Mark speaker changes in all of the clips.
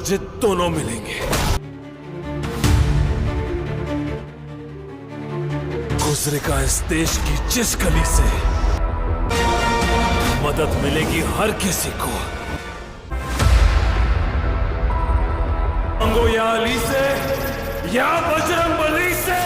Speaker 1: मस्जिद दोनों मिलेंगे। गुजरेगा इस देश की जिस गली से, मदद मिलेगी हर किसी को। मंगो या अली से या बजरंग बली से।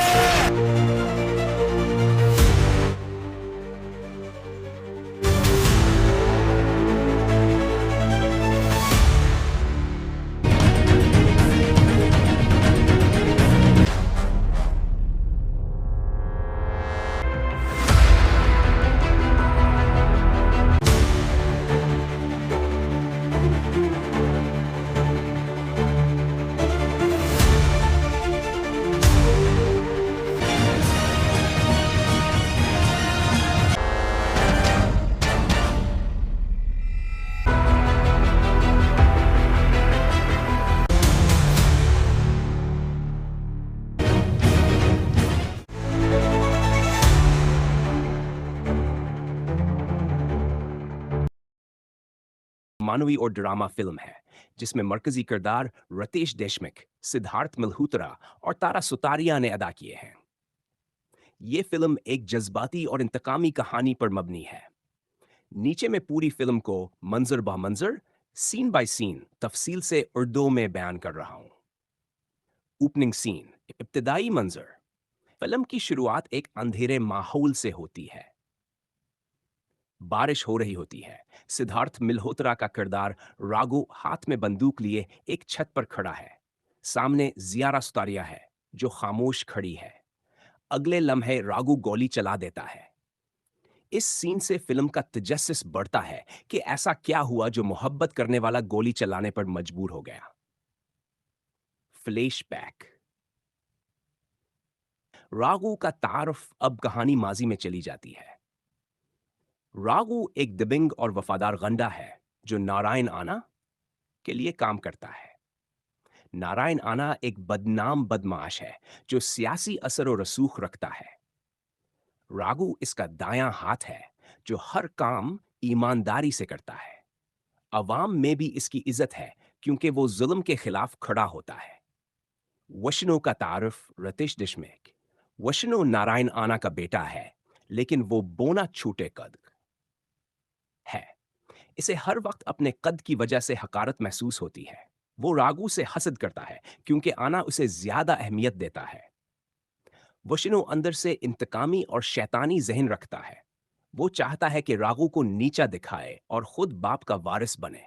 Speaker 2: मानवी और ड्रामा फिल्म है जिसमें मरकजी किरदार रितेश देशमुख, सिद्धार्थ मल्होत्रा और तारा सुतारिया ने अदा किए हैं। ये फिल्म एक जज्बाती और इंतकामी कहानी पर मबनी है। नीचे में पूरी फिल्म को मंजर बा मंजर, सीन बाय सीन तफसील से उर्दू में बयान कर रहा हूं। ओपनिंग सीन, इब्तिदाई मंजर। फिल्म की शुरुआत एक अंधेरे माहौल से होती है। बारिश हो रही होती है। सिद्धार्थ मल्होत्रा का किरदार राघु हाथ में बंदूक लिए एक छत पर खड़ा है। सामने जियारा सुतारिया है जो खामोश खड़ी है। अगले लम्हे राघु गोली चला देता है। इस सीन से फिल्म का तजस्सुस बढ़ता है कि ऐसा क्या हुआ जो मोहब्बत करने वाला गोली चलाने पर मजबूर हो गया। फ्लैशबैक। राघु का तारुफ अब कहानी माजी में चली जाती है। राघु एक दबंग और वफादार गंडा है जो नारायण आना के लिए काम करता है। नारायण आना एक बदनाम बदमाश है जो सियासी असर और रसूख रखता है। राघु इसका दायां हाथ है जो हर काम ईमानदारी से करता है। अवाम में भी इसकी इज्जत है क्योंकि वो जुल्म के खिलाफ खड़ा होता है। वशनो का तारुफ रितेश देशमुख। वशनो नारायण आना का बेटा है लेकिन वो बोना छूटे कद है। इसे हर वक्त अपने कद की वजह से हकारत महसूस होती है। वो राघु से हसद करता है क्योंकि आना उसे ज्यादा अहमियत देता है। वशिनो अंदर से इंतकामी और शैतानी जहन रखता है। वो चाहता है कि राघु को नीचा दिखाए और खुद बाप का वारिस बने।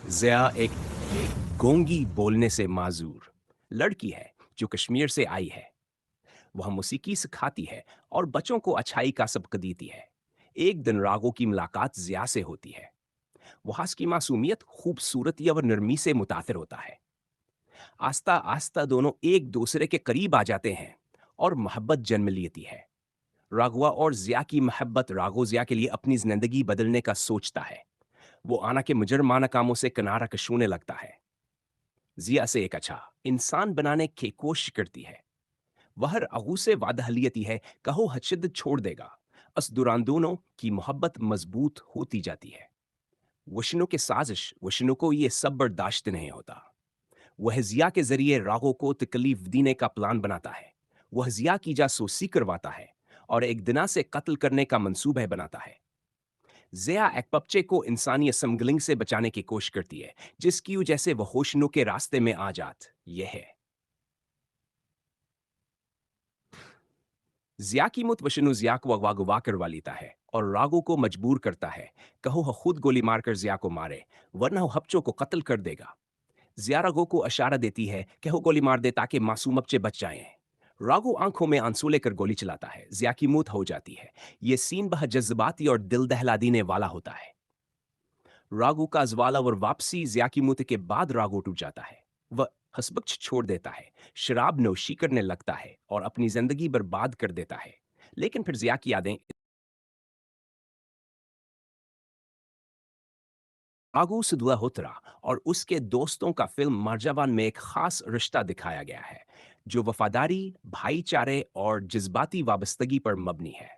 Speaker 2: जिया एक गोंगी बोलने से माजूर लड़की है जो कश्मीर से आई है। वह मौसीकी सिखाती है और बच्चों को अच्छाई का सबक देती है। एक दिन राघु की मुलाकात जिया से होती है। वहां की मासूमियत खूबसूरती और नरमी से मुतासिर होता है। आस्ता आस्ता दोनों एक दूसरे के करीब आ जाते हैं और मोहब्बत जन्म लेती है। राघवा और जिया की मोहब्बत राघो जिया के लिए अपनी जिंदगी बदलने का सोचता है। वो आना के मुजरमाना कामों से किनारा कशूने लगता है। जिया से एक अच्छा इंसान बनाने की कोशिश करती है। वह अगू से वादा लियती है कहो हशिद छोड़ देगा। अस दुरान दोनों की मोहब्बत मजबूत होती जाती है। वशनो के साजिश वशनो को ये सब बर्दाश्त नहीं होता। वह जिया के जरिए राघो को तकलीफ देने का प्लान बनाता है। वह जिया की जासूसी करवाता है और एक दिना से कत्ल करने का मंसूबा बनाता है। जिया एक बच्चे को इंसानी स्मगलिंग से बचाने की कोशिश करती है जिसकी वजह से वह होशनो के रास्ते में आ जात। यह है जिया की मुत वशनु जिया को अगवा करवा लेता है और राघो को मजबूर करता है कहो वह खुद गोली मारकर जिया को मारे वरना वह हफ्चों को कत्ल कर देगा। जिया राघो को इशारा देती है कि वो गोली मार दे ताकि मासूम बच्चे बच जाएं। राघो आंखों में आंसू लेकर गोली चलाता है। जिया की मौत हो जाती है। यह सीन बहुत जज्बाती और दिल दहला देने वाला होता है। राघो का ज्वाला और वापसी जिया की मौत के बाद राघो टूट जाता है। वह हसबख्श छोड़ देता है, शराब नोशी करने लगता है और अपनी जिंदगी बर्बाद कर देता है। लेकिन फिर जिया की यादें राघो सिद्धार्थ और उसके दोस्तों का फिल्म मारजावान में एक खास रिश्ता दिखाया गया है जो वफादारी, भाईचारे और जज्बाती वाबस्तगी पर मबनी है।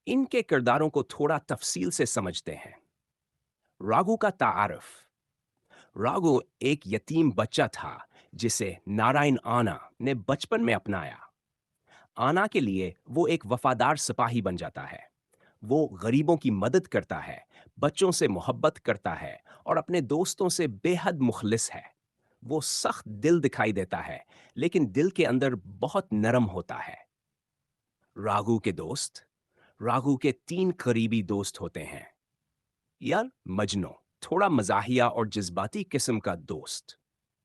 Speaker 2: इनके किरदारों को थोड़ा तफसील से समझते हैं। राघु का तारफ। राघु एक यतीम बच्चा था जिसे नारायण आना ने बचपन में अपनाया। आना के लिए वो एक वफादार सिपाही बन जाता है। वो गरीबों की मदद करता है, बच्चों से मोहब्बत करता है और अपने दोस्तों से बेहद मुखलिस है। वो सख्त दिल दिखाई देता है, लेकिन दिल के अंदर बहुत नरम होता है। राघु के दोस्त। राघु के 3 करीबी दोस्त होते हैं। यार मजनू, थोड़ा मजाहिया और जज्बाती किस्म का दोस्त।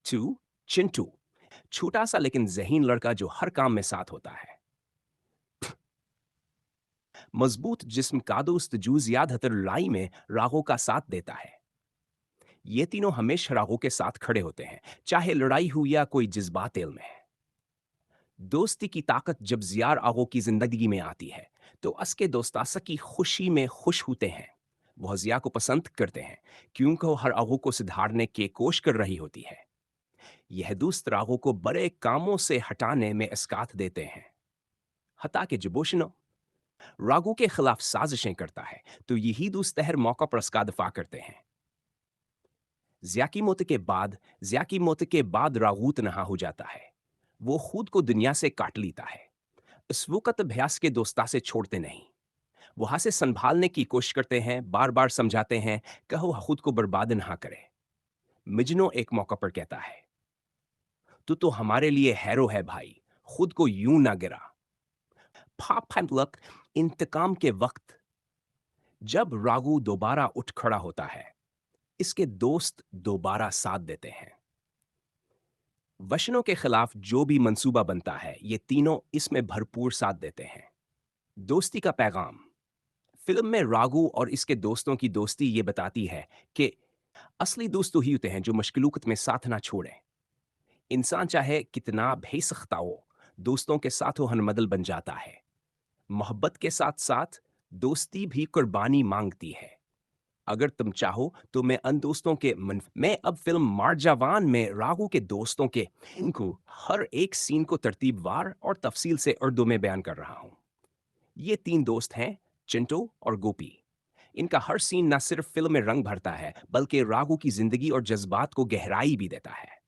Speaker 2: 2 चिंटू, छोटा सा लेकिन जहीन लड़का जो हर काम में साथ होता है। मजबूत जिस्म का दोस्त जो ज्यादातर लड़ाई में राघो का साथ देता है। ये तीनों हमेशा राघो के साथ खड़े होते हैं, चाहे लड़ाई हो या कोई जज्बात में। दोस्ती की ताकत जब जियार आगो की जिंदगी में आती है तो असके दोस्तासा की खुशी में खुश होते हैं। वह जिया को पसंद करते हैं क्योंकि वो हर आगो को सुधारने की कोशिश कर रही होती है। यह दोस्त रागो को बड़े कामों से हटाने में इसकात देते हैं। हता के जबोशनो रागो के खिलाफ साजिशें करता है तो यही दोस्त हर मौका पर उसका दफा करते हैं। जिया की मौत के बाद रागू तनहा हो जाता है। वो खुद को दुनिया से काट लेता है। इस वक्त अभ्यास के दोस्ता से छोड़ते नहीं। वहां से संभालने की कोशिश करते हैं, बार बार समझाते हैं कहो खुद को बर्बाद ना करे। मिजनो एक मौका पर कहता है, तू तो हमारे लिए हैरो है भाई, खुद को यूं ना गिरा। पाप इंतकाम के वक्त जब रागू दोबारा उठ खड़ा होता है, इसके दोस्त दोबारा साथ देते हैं। वचनों के खिलाफ जो भी मंसूबा बनता है ये तीनों इसमें भरपूर साथ देते हैं। दोस्ती का पैगाम। फिल्म में राघु और इसके दोस्तों की दोस्ती ये बताती है कि असली दोस्त तो ही होते हैं जो मुश्किलों में साथ ना छोड़े। इंसान चाहे कितना बेसख्ता हो, दोस्तों के साथ वो हनमदल बन जाता है। मोहब्बत के साथ साथ दोस्ती भी कुर्बानी मांगती है। अगर तुम चाहो तो मैं अब फिल्म मारजावान में राघु के दोस्तों के इनको हर एक सीन को तरतीबवार और तफसील से उर्दू में बयान कर रहा हूं। ये 3 दोस्त हैं, चिंटू और गोपी। इनका हर सीन न सिर्फ फिल्म में रंग भरता है बल्कि राघु की जिंदगी और जज्बात को गहराई भी देता है।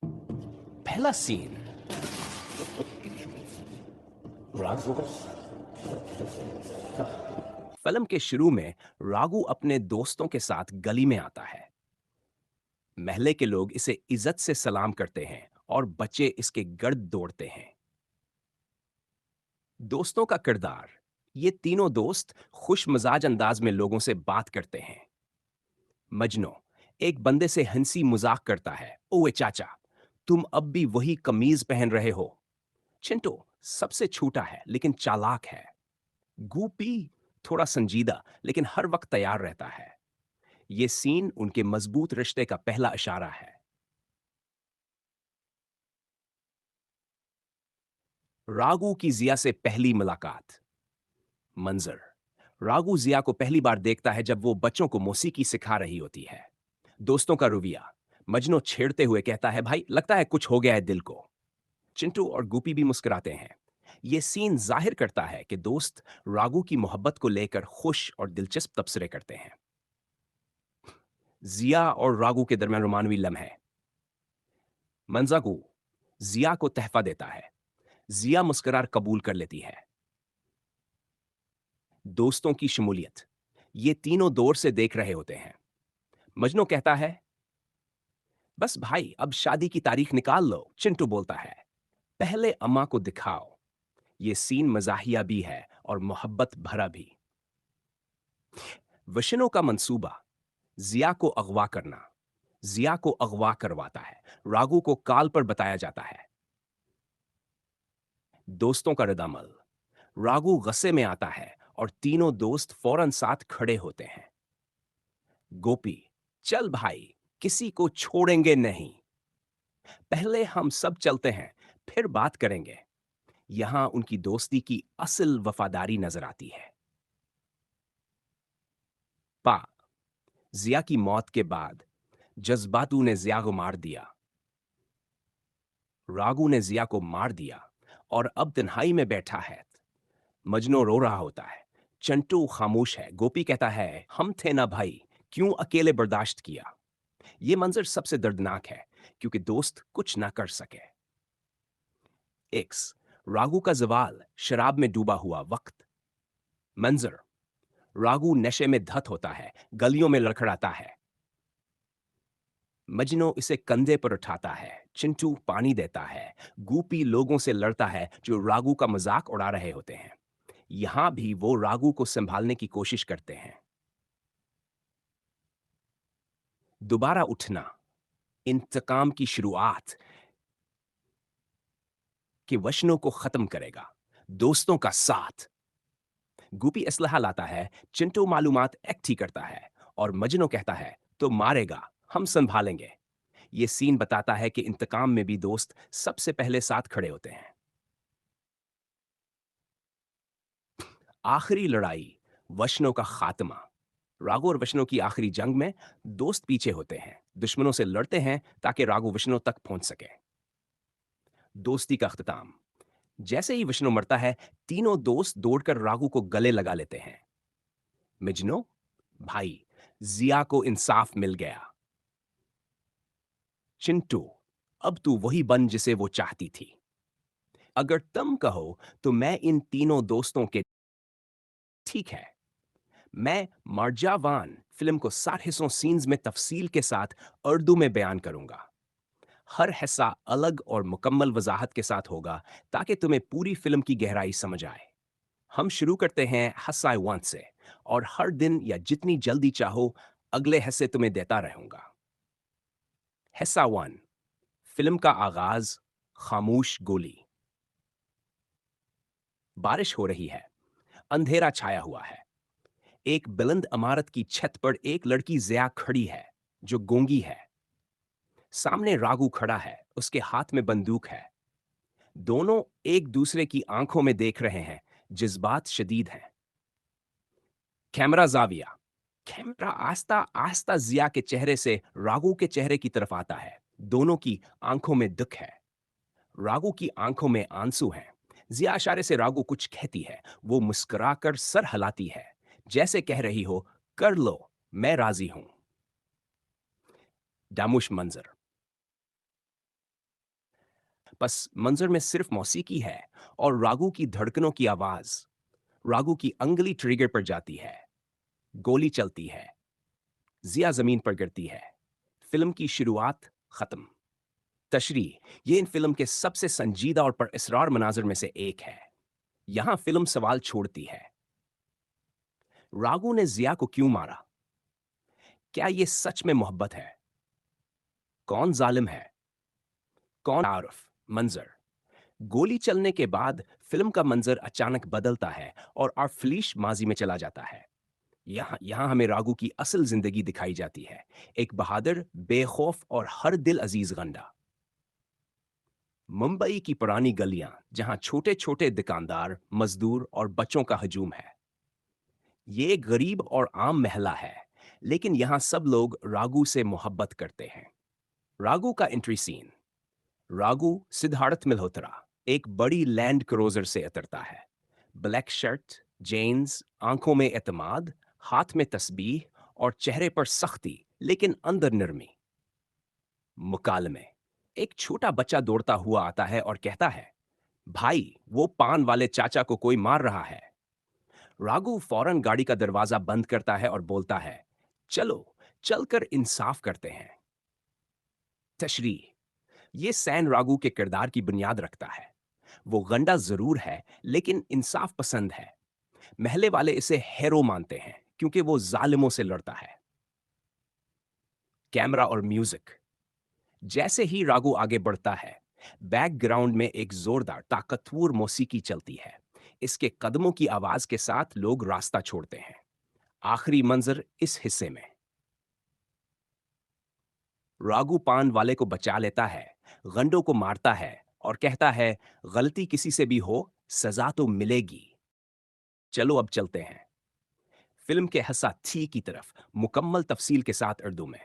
Speaker 2: पहला सीन। राघु फिल्म के शुरू में राघु अपने दोस्तों के साथ गली में आता है। महल्ले के लोग इसे इज्जत से सलाम करते हैं और बच्चे इसके गर्द दौड़ते हैं। दोस्तों का किरदार। ये तीनों दोस्त खुश मजाज अंदाज में लोगों से बात करते हैं। मजनू एक बंदे से हंसी मजाक करता है, ओए चाचा, तुम अब भी वही कमीज पहन रहे हो। चिंटू सबसे छोटा है लेकिन चालाक है। गूपी थोड़ा संजीदा लेकिन हर वक्त तैयार रहता है। ये सीन उनके मजबूत रिश्ते का पहला इशारा है। रागू की जिया से पहली मुलाकात। मंजर। रागू जिया को पहली बार देखता है जब वो बच्चों को मौसीकी सिखा रही होती है। दोस्तों का रवैया। मजनू छेड़ते हुए कहता है, भाई लगता है कुछ हो गया है दिल को। चिंटू और गोपी भी मुस्कुराते हैं। ये सीन जाहिर करता है कि दोस्त रागू की मोहब्बत को लेकर खुश और दिलचस्प तबसरे करते हैं। जिया और रागू के दरमियान रोमानवी लम्हे। मंजागू जिया को तहफा देता है। जिया मुस्कुराकर कबूल कर लेती है। दोस्तों की शमूलियत। ये तीनों दौर से देख रहे होते हैं। मजनू कहता है, बस भाई अब शादी की तारीख निकाल लो। चिंटू बोलता है, पहले अम्मा को दिखाओ। ये सीन मजाहिया भी है और मोहब्बत भरा भी। वशनों का मंसूबा। जिया को अगवा करना। जिया को अगवा करवाता है। रागू को काल पर बताया जाता है। दोस्तों का रद्दअमल। रागू गुस्से में आता है और तीनों दोस्त फौरन साथ खड़े होते हैं। गोपी, चल भाई, किसी को छोड़ेंगे नहीं। पहले हम सब चलते हैं, फिर बात करेंगे। यहां उनकी दोस्ती की असल वफादारी नजर आती है। पा जिया की मौत के बाद जज्बातू ने जिया को मार दिया। रागू ने जिया को मार दिया और अब तन्हाई में बैठा है। मजनू रो रहा होता है। चंटू खामोश है। गोपी कहता है, हम थे ना भाई, क्यों अकेले बर्दाश्त किया। ये मंजर सबसे दर्दनाक है क्योंकि दोस्त कुछ ना कर सके। एक्स, रागू का जवाल, शराब में डूबा हुआ वक्त। मंजर, रागू नशे में धत होता है, गलियों में लड़खड़ाता है। मजनू इसे कंधे पर उठाता है, चिंटू पानी देता है, गोपी लोगों से लड़ता है जो रागू का मजाक उड़ा रहे होते हैं। यहां भी वो रागू को संभालने की कोशिश करते हैं। दोबारा उठना, इंतकाम की शुरुआत के वचनों को खत्म करेगा। दोस्तों का साथ, गुपी असलहा लाता है, चिंटू मालूमात इकट्ठी करता है और मजनू कहता है तो मारेगा, हम संभालेंगे। ये सीन बताता है कि इंतकाम में भी दोस्त सबसे पहले साथ खड़े होते हैं। आखिरी लड़ाई, वचनों का खात्मा। राघु और वचनों की आखिरी जंग में दोस्त पीछे होते हैं, दुश्मनों से लड़ते हैं ताकि राघु वचनों तक पहुंच सके। दोस्ती का अख्ताम, जैसे ही विष्णु मरता है, तीनों दोस्त दौड़कर राघु को गले लगा लेते हैं। मिजनो, भाई, जिया को इंसाफ मिल गया। चिंटू, अब तू वही बन जिसे वो चाहती थी। अगर तुम कहो तो मैं इन तीनों दोस्तों के। ठीक है, मैं मार्जावान फिल्म को 60 हिस्सों सीन्स में तफसील के साथ उर्दू में बयान करूंगा। हर हिस्सा अलग और मुकम्मल वजाहत के साथ होगा ताकि तुम्हें पूरी फिल्म की गहराई समझ आए। हम शुरू करते हैं हिस्सा 1 से और हर दिन या जितनी जल्दी चाहो अगले हिस्से तुम्हें देता रहूंगा। हिस्सा 1, फिल्म का आगाज, खामोश गोली। बारिश हो रही है, अंधेरा छाया हुआ है। एक बुलंद इमारत की छत पर एक लड़की ज़िया खड़ी है जो गूंगी है। सामने रागू खड़ा है, उसके हाथ में बंदूक है। दोनों एक दूसरे की आंखों में देख रहे हैं, जज्बात शदीद हैं। कैमरा जाविया, कैमरा आस्ता आस्ता जिया के चेहरे से रागू के चेहरे की तरफ आता है। दोनों की आंखों में दुख है। रागू की आंखों में आंसू हैं। जिया इशारे से रागू कुछ कहती है, वो मुस्कुराकर सर हिलाती है, जैसे कह रही हो, कर लो, मैं राजी हूं। दामुश मंजर, बस मंजर में सिर्फ मौसीकी है और रागू की धड़कनों की आवाज। रागू की अंगुली ट्रिगर पर जाती है, गोली चलती है, जिया जमीन पर गिरती है। फिल्म की शुरुआत खत्म। तशरी, ये इन फिल्म के सबसे संजीदा और पुरअसरार मनाजिर में से एक है। यहां फिल्म सवाल छोड़ती है, रागू ने जिया को क्यों मारा? क्या ये सच में मोहब्बत है? कौन जालिम है, कौन आरफ? मंजर, गोली चलने के बाद फिल्म का मंजर अचानक बदलता है और आर्फलीश माजी में चला जाता है। यहाँ यहाँ हमें रागू की असल जिंदगी दिखाई जाती है, एक बहादुर, बेखौफ और हर दिल अजीज गंडा। मुंबई की पुरानी गलियां जहां छोटे छोटे दुकानदार, मजदूर और बच्चों का हजूम है। ये एक गरीब और आम महला है, लेकिन यहाँ सब लोग रागू से मोहब्बत करते हैं। रागू का एंट्री सीन, रागू सिद्धार्थ मल्होत्रा एक बड़ी लैंड क्रूजर से उतरता है। ब्लैक शर्ट, जेन्स, आंखों में एतमाद, हाथ में तस्बीह और चेहरे पर सख्ती लेकिन अंदर नरमी। मुकालमे, एक छोटा बच्चा दौड़ता हुआ आता है और कहता है, भाई, वो पान वाले चाचा को कोई मार रहा है। राघु फौरन गाड़ी का दरवाजा बंद करता है और बोलता है, चलो, चलकर इंसाफ करते हैं। तशरी, ये सैन राघु के किरदार की बुनियाद रखता है। वो गंडा जरूर है लेकिन इंसाफ पसंद है। महले वाले इसे हेरो मानते हैं क्योंकि वो जालिमों से लड़ता है। कैमरा और म्यूजिक, जैसे ही राघु आगे बढ़ता है, बैकग्राउंड में एक जोरदार ताकतवर मौसीकी चलती है। इसके कदमों की आवाज के साथ लोग रास्ता छोड़ते हैं। आखिरी मंजर इस हिस्से में, राघु पान वाले को बचा लेता है, गंडों को मारता है और कहता है, गलती किसी से भी हो, सजा तो मिलेगी। चलो अब चलते हैं फिल्म के हिस्सा थी की तरफ, मुकम्मल तफसील के साथ उर्दू में।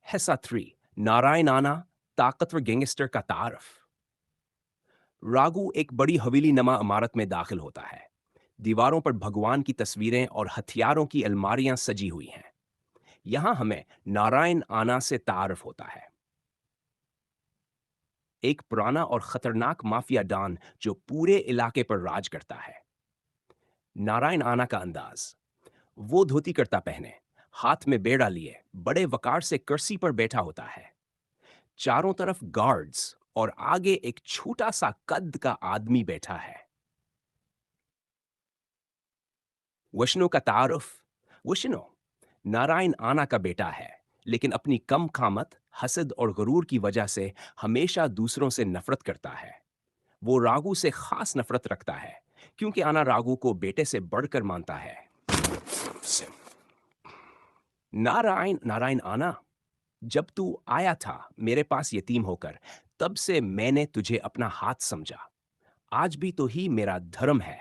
Speaker 2: हिस्सा 3, नारायण आना, ताकतवर गैंगस्टर का तारफ। रागू एक बड़ी हवेली नमा इमारत में दाखिल होता है। दीवारों पर भगवान की तस्वीरें और हथियारों की अलमारियां सजी हुई हैं। यहां हमें नारायण आना से तारफ होता है, एक पुराना और खतरनाक माफिया डॉन जो पूरे इलाके पर राज करता है। नारायण आना का अंदाज, वो धोती कुर्ता पहने, हाथ में बेड़ा लिए, बड़े वकार से कुर्सी पर बैठा होता है। चारों तरफ गार्ड्स और आगे एक छोटा सा कद का आदमी बैठा है। वैष्णो का तारुफ, वैष्णो नारायण आना का बेटा है, लेकिन अपनी कम कामत, हसद और गुरूर की वजह से हमेशा दूसरों से नफरत करता है। वो रागू से खास नफरत रखता है, क्योंकि आना रागू को बेटे से बढ़कर मानता है। नारायण नारायण आना, जब तू आया था मेरे पास यतीम होकर, तब से मैंने तुझे अपना हाथ समझा। आज भी तो ही मेरा धर्म है,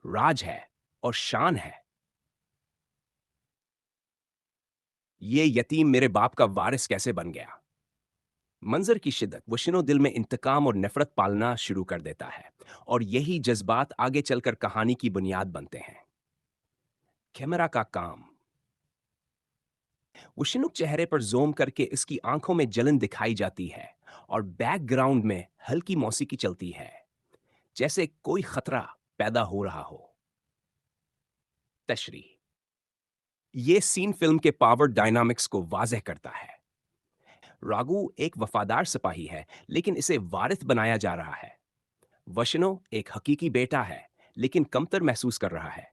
Speaker 2: राज है और शान है। ये यतीम मेरे बाप का वारिस कैसे बन गया? मंजर की शिद्दत वशिनो दिल में इंतकाम और नफरत पालना शुरू कर देता है, और यही जज्बात आगे चलकर कहानी की बुनियाद बनते हैं। कैमरा का काम, वशिनुक चेहरे पर जोम करके इसकी आंखों में जलन दिखाई जाती है, और बैकग्राउंड में हल्की मौसीकी चलती है, जैसे कोई खतरा पैदा हो रहा हो। तशरी, ये सीन फिल्म के पावर डायनामिक्स को वाजह करता है। रागू एक वफादार सिपाही है, लेकिन इसे वारिस बनाया जा रहा है। वशनो एक हकीकी बेटा है, लेकिन कमतर महसूस कर रहा है।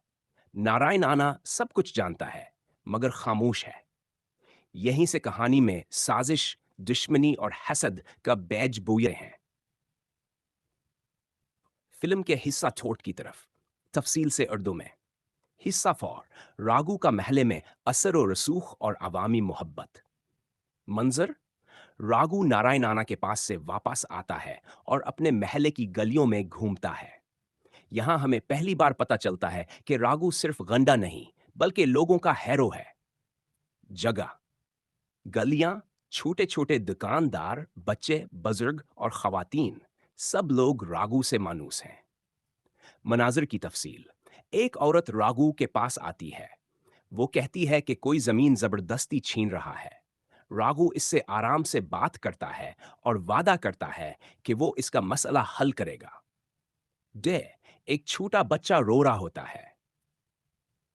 Speaker 2: नारायण आना सब कुछ जानता है, मगर खामोश है। यहीं से कहानी में साजिश, दुश्मनी और हसद का बैज बोए हैं। फिल्म के हिस्सा छोट की तरफ, तफसील से उर्दू में। हिस्सा फॉर, रागू का महले में असर और रसूख और अवामी मोहब्बत। मंजर, रागू नारायण आना के पास से वापस आता है और अपने महले की गलियों में घूमता है। यहां हमें पहली बार पता चलता है कि रागू सिर्फ गंडा नहीं, बल्कि लोगों का हैरो है। जगह, गलियां, छोटे छोटे दुकानदार, बच्चे, बुजुर्ग और खवातीन, सब लोग रागू से मानूस हैं। मनाजिर की तफसील, एक औरत रागू के पास आती है। वो कहती है कि कोई जमीन जबरदस्ती छीन रहा है। रागू इससे आराम से बात करता है और वादा करता है कि वो इसका मसला हल करेगा। डे, एक छोटा बच्चा रो रहा होता है।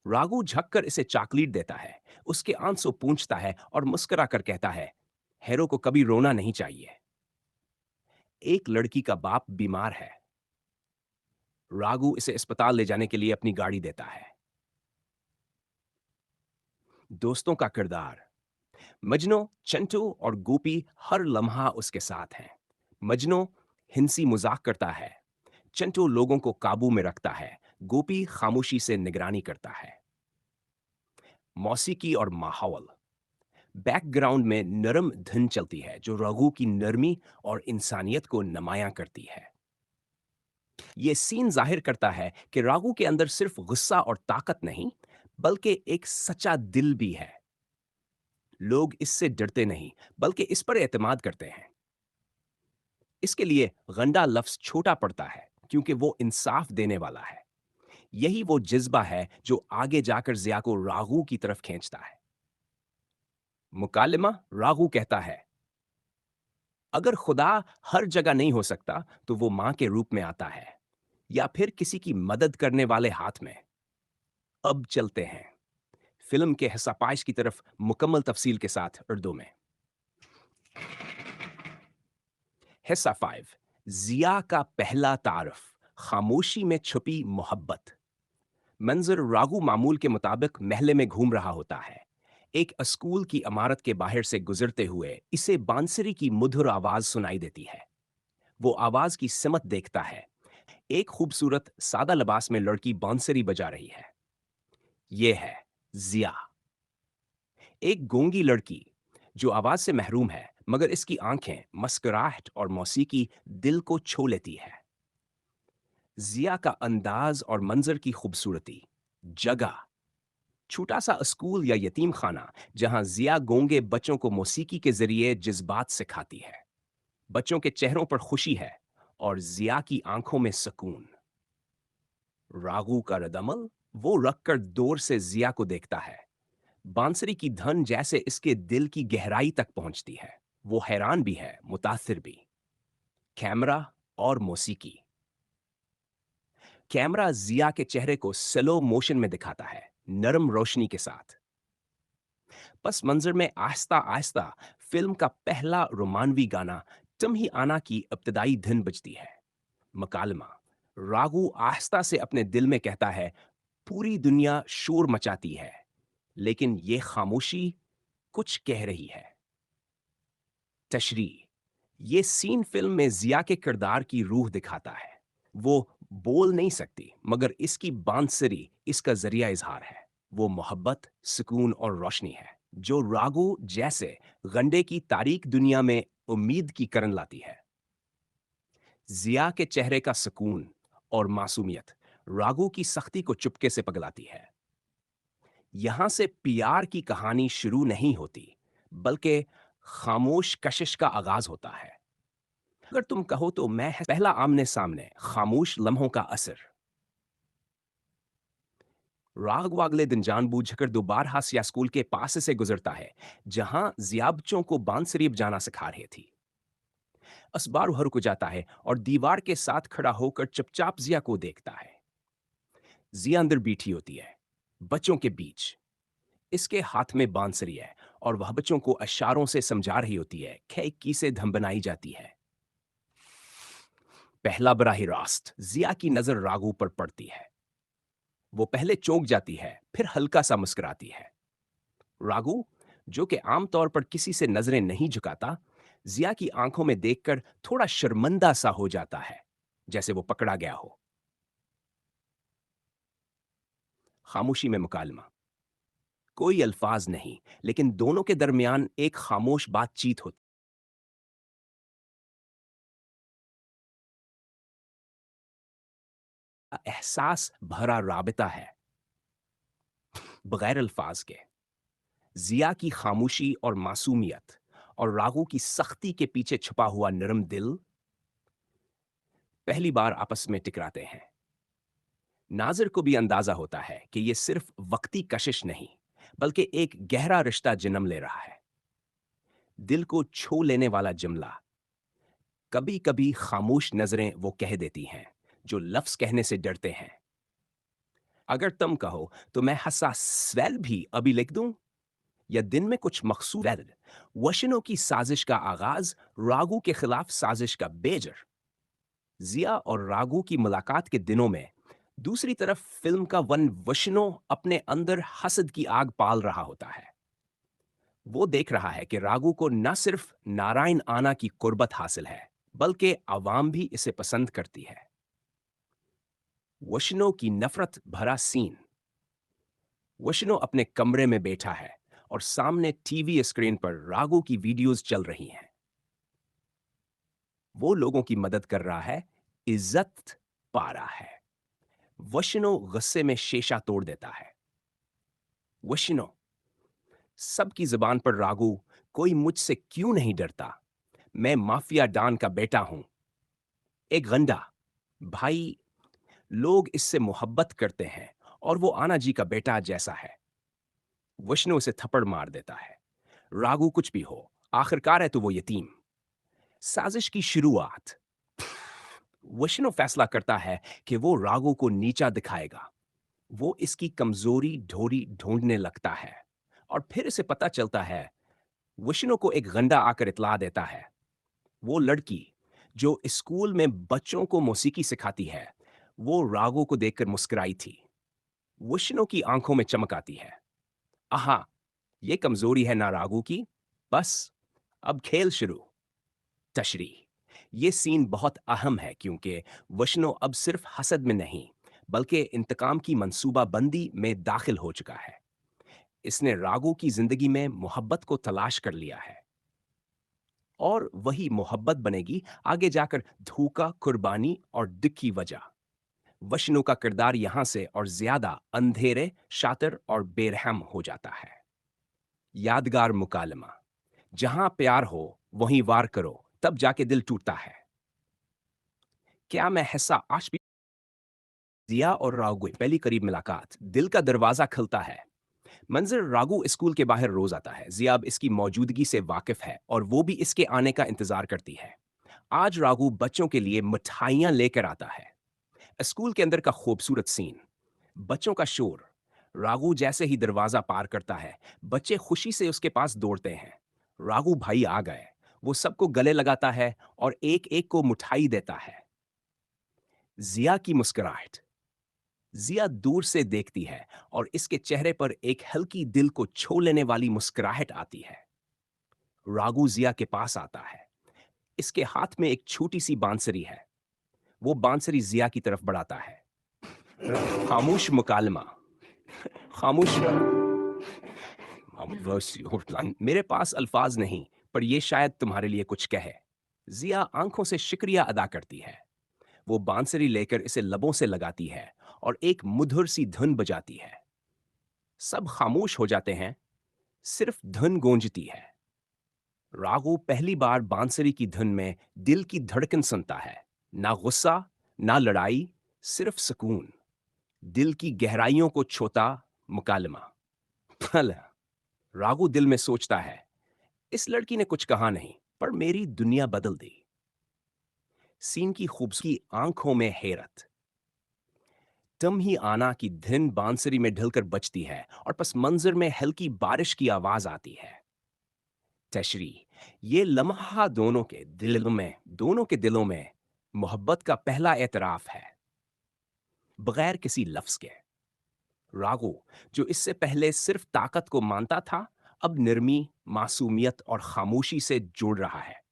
Speaker 2: रागू झककर इसे चॉकलेट देता है, उसके आंसू पूंछता है और मुस्कुरा कर कहता है, हेरो को कभी रोना नहीं चाहिए। एक लड़की का बाप बीमार है। रागू इसे अस्पताल ले जाने के लिए अपनी गाड़ी देता है। दोस्तों का किरदार, मजनू, चंटू और गोपी हर लम्हा उसके साथ हैं। मजनू हिंसी मजाक करता है, चंटू लोगों को काबू में रखता है, गोपी खामोशी से निगरानी करता है। मौसीकी और माहौल, बैकग्राउंड में नरम धुन चलती है जो रघु की नरमी और इंसानियत को नुमायां करती है। यह सीन जाहिर करता है कि रागू के अंदर सिर्फ गुस्सा और ताकत नहीं, बल्कि एक सच्चा दिल भी है। लोग इससे डरते नहीं, बल्कि इस पर एतमाद करते हैं। इसके लिए गंडा लफ्ज छोटा पड़ता है, क्योंकि वो इंसाफ देने वाला है। यही वो जज्बा है जो आगे जाकर जिया को रागू की तरफ खींचता है। मुकालिमा, रागू कहता है, अगर खुदा हर जगह नहीं हो सकता, तो वो मां के रूप में आता है, या फिर किसी की मदद करने वाले हाथ में। अब चलते हैं फिल्म के हिस्सा की तरफ, मुकम्मल तफसील के साथ उर्दू में। हिस्सा 5, जिया का पहला तारफ, खामोशी में छुपी मोहब्बत। मंजर, रागू मामूल के मुताबिक महले में घूम रहा होता है। एक स्कूल की इमारत के बाहर से गुजरते हुए इसे बांसुरी की मधुर आवाज सुनाई देती है। वो आवाज की सिमत देखता है। एक खूबसूरत सादा लिबास में लड़की बांसुरी बजा रही है। ये है जिया, एक गूंगी लड़की जो आवाज से महरूम है, मगर इसकी आंखें, मुस्कुराहट और मौसीकी दिल को छू लेती है। जिया का अंदाज और मंजर की खूबसूरती। जगह, छोटा सा स्कूल या यतीम खाना, जहां जिया गोंगे बच्चों को मौसीकी के जरिए जज्बात सिखाती है। बच्चों के चेहरों पर खुशी है, और जिया की आंखों में सुकून। रागू का रदअमल वो रखकर दूर से जिया को देखता है। बांसुरी की धन जैसे इसके दिल की गहराई तक पहुंचती है। वो हैरान भी है, मुतासिर भी। कैमरा और मौसीकी। कैमरा जिया के चेहरे को स्लो मोशन में दिखाता है, नरम रोशनी के साथ। पस मंजर में आहिस्ता आहिस्ता फिल्म का पहला रोमानवी गाना तुम ही आना की इब्तदाई धुन बजती है। मकालमा। रागू आहिस्ता से अपने दिल में कहता है, पूरी दुनिया शोर मचाती है, लेकिन ये खामोशी कुछ कह रही है। तशरी। ये सीन फिल्म में जिया के किरदार की रूह दिखाता है। वो बोल नहीं सकती, मगर इसकी बांसुरी इसका जरिया इजहार है। वो मोहब्बत, सुकून और रोशनी है, जो रागू जैसे गंडे की तारीक दुनिया में उम्मीद की किरण लाती है। जिया के चेहरे का सुकून और मासूमियत रागू की सख्ती को चुपके से पगलाती है। यहां से प्यार की कहानी शुरू नहीं होती, बल्कि खामोश कशिश का आगाज होता है। अगर तुम कहो तो मैं है पहला आमने सामने खामोश लम्हों का असर। राघव अगले दिन जानबूझकर दोबारा हासिया स्कूल के पास से गुजरता है, जहां जिया बच्चों को बांसुरी जाना सिखा रही थी। असबार रुक जाता है और दीवार के साथ खड़ा होकर चुपचाप जिया को देखता है। जिया अंदर बैठी होती है, बच्चों के बीच। इसके हाथ में बांसुरी है और वह बच्चों को इशारों से समझा रही होती है कि किसे धम बनाई जाती है। पहला बराह रास्त जिया की नजर रागू पर पड़ती है। वो पहले चौंक जाती है, फिर हल्का सा मुस्कुराती है। रागू, जो कि आमतौर पर किसी से नजरें नहीं झुकाता, जिया की आंखों में देखकर थोड़ा शर्मिंदा सा हो जाता है, जैसे वो पकड़ा गया हो। खामोशी में मुकालमा। कोई अल्फाज नहीं, लेकिन दोनों के दरमियान एक खामोश बातचीत होती है। एहसास भरा राबता है, बगैर अल्फाज के। जिया की खामोशी और मासूमियत और रागू की सख्ती के पीछे छुपा हुआ नरम दिल पहली बार आपस में टकराते हैं। नाज़िर को भी अंदाजा होता है कि यह सिर्फ वक्ती कशिश नहीं, बल्कि एक गहरा रिश्ता जन्म ले रहा है। दिल को छू लेने वाला जुमला। कभी कभी खामोश नजरें वो कह देती हैं, जो लफ्ज कहने से डरते हैं। अगर तुम कहो तो मैं हसास स्वेल भी अभी लिख दूं, या दिन में कुछ मखसूस वेल। वशनों की साजिश का आगाज, रागू के खिलाफ साजिश का बेजर। जिया और रागू की मुलाकात के दिनों में दूसरी तरफ फिल्म का वन वशनो अपने अंदर हसद की आग पाल रहा होता है। वो देख रहा है कि रागू को न सिर्फ नारायण आना की कुर्बत हासिल है, बल्कि आवाम भी इसे पसंद करती है। वशनो की नफरत भरा सीन। वशनो अपने कमरे में बैठा है और सामने टीवी स्क्रीन पर रागू की वीडियोस चल रही हैं। वो लोगों की मदद कर रहा है, इज्जत पा रहा है। वशनो गुस्से में शीशा तोड़ देता है। वशनो, सबकी जुबान पर रागू, कोई मुझसे क्यों नहीं डरता? मैं माफिया डॉन का बेटा हूं। एक गंडा। भाई, लोग इससे मोहब्बत करते हैं और वो आना जी का बेटा जैसा है। वशनो उसे थप्पड़ मार देता है। रागू कुछ भी हो, आखिरकार है तो वो यतीम। साजिश की शुरुआत। वशनो फैसला करता है कि वो रागू को नीचा दिखाएगा। वो इसकी कमजोरी ढोरी ढूंढने लगता है, और फिर इसे पता चलता है। विष्णु को एक गंडा आकर इतला देता है। वो लड़की जो स्कूल में बच्चों को मौसीकी सिखाती है, वो रागो को देखकर मुस्कुराई थी। विष्णु की आंखों में चमक आती है। आहा, ये कमजोरी है ना रागू की? बस, अब खेल शुरू। तशरी। ये सीन बहुत अहम है, क्योंकि विष्णु अब सिर्फ हसद में नहीं, बल्कि इंतकाम की मंसूबाबंदी में दाखिल हो चुका है। इसने रागू की जिंदगी में मोहब्बत को तलाश कर लिया है, और वही मोहब्बत बनेगी आगे जाकर धोखा, कुर्बानी और दुख की वजह। वशनु का किरदार यहां से और ज्यादा अंधेरे, शातिर और बेरहम हो जाता है। यादगार मुकालमा। जहां प्यार हो वहीं वार करो, तब जाके दिल टूटता है। क्या मैं हिस्सा आज भी? जिया और राघु की पहली करीब मुलाकात, दिल का दरवाजा खुलता है। मंजर राघु स्कूल के बाहर रोज आता है। जिया अब इसकी मौजूदगी से वाकिफ है और वो भी इसके आने का इंतजार करती है। आज राघु बच्चों के लिए मिठाइयां लेकर आता है। स्कूल के अंदर का खूबसूरत सीन, बच्चों का शोर। राघु जैसे ही दरवाजा पार करता है, बच्चे खुशी से उसके पास दौड़ते हैं। राघु भाई आ गए। वो सबको गले लगाता है और एक एक को मिठाई देता है। जिया की मुस्कुराहट। जिया दूर से देखती है और इसके चेहरे पर एक हल्की दिल को छू लेने वाली मुस्कुराहट आती है। राघु जिया के पास आता है। इसके हाथ में एक छोटी सी बांसुरी है। वो बांसुरी जिया की तरफ बढ़ाता है। खामोश मुकालमा। खामोश। मेरे पास अल्फाज नहीं, पर यह शायद तुम्हारे लिए कुछ कहे। जिया आंखों से शुक्रिया अदा करती है। वो बांसुरी लेकर इसे लबों से लगाती है और एक मधुर सी धुन बजाती है। सब खामोश हो जाते हैं, सिर्फ धुन गूंजती है। राघु पहली बार बांसुरी की धुन में दिल की धड़कन सुनता है। ना गुस्सा, ना लड़ाई, सिर्फ सुकून। दिल की गहराइयों को छूता मुकालमा। भला, राघु दिल में सोचता है, इस लड़की ने कुछ कहा नहीं, पर मेरी दुनिया बदल दी। सीन की खूबसूरती, आंखों में हैरत। तुम ही आना की धुन बांसुरी में ढलकर बजती है और पस मंजर में हल्की बारिश की आवाज आती है। तशरी, ये लम्हा दोनों के दिलों में मोहब्बत का पहला एतराफ है, बगैर किसी लफ्ज के। राघु, जो इससे पहले सिर्फ ताकत को मानता था, अब नरमी, मासूमियत और खामोशी से जुड़ रहा है।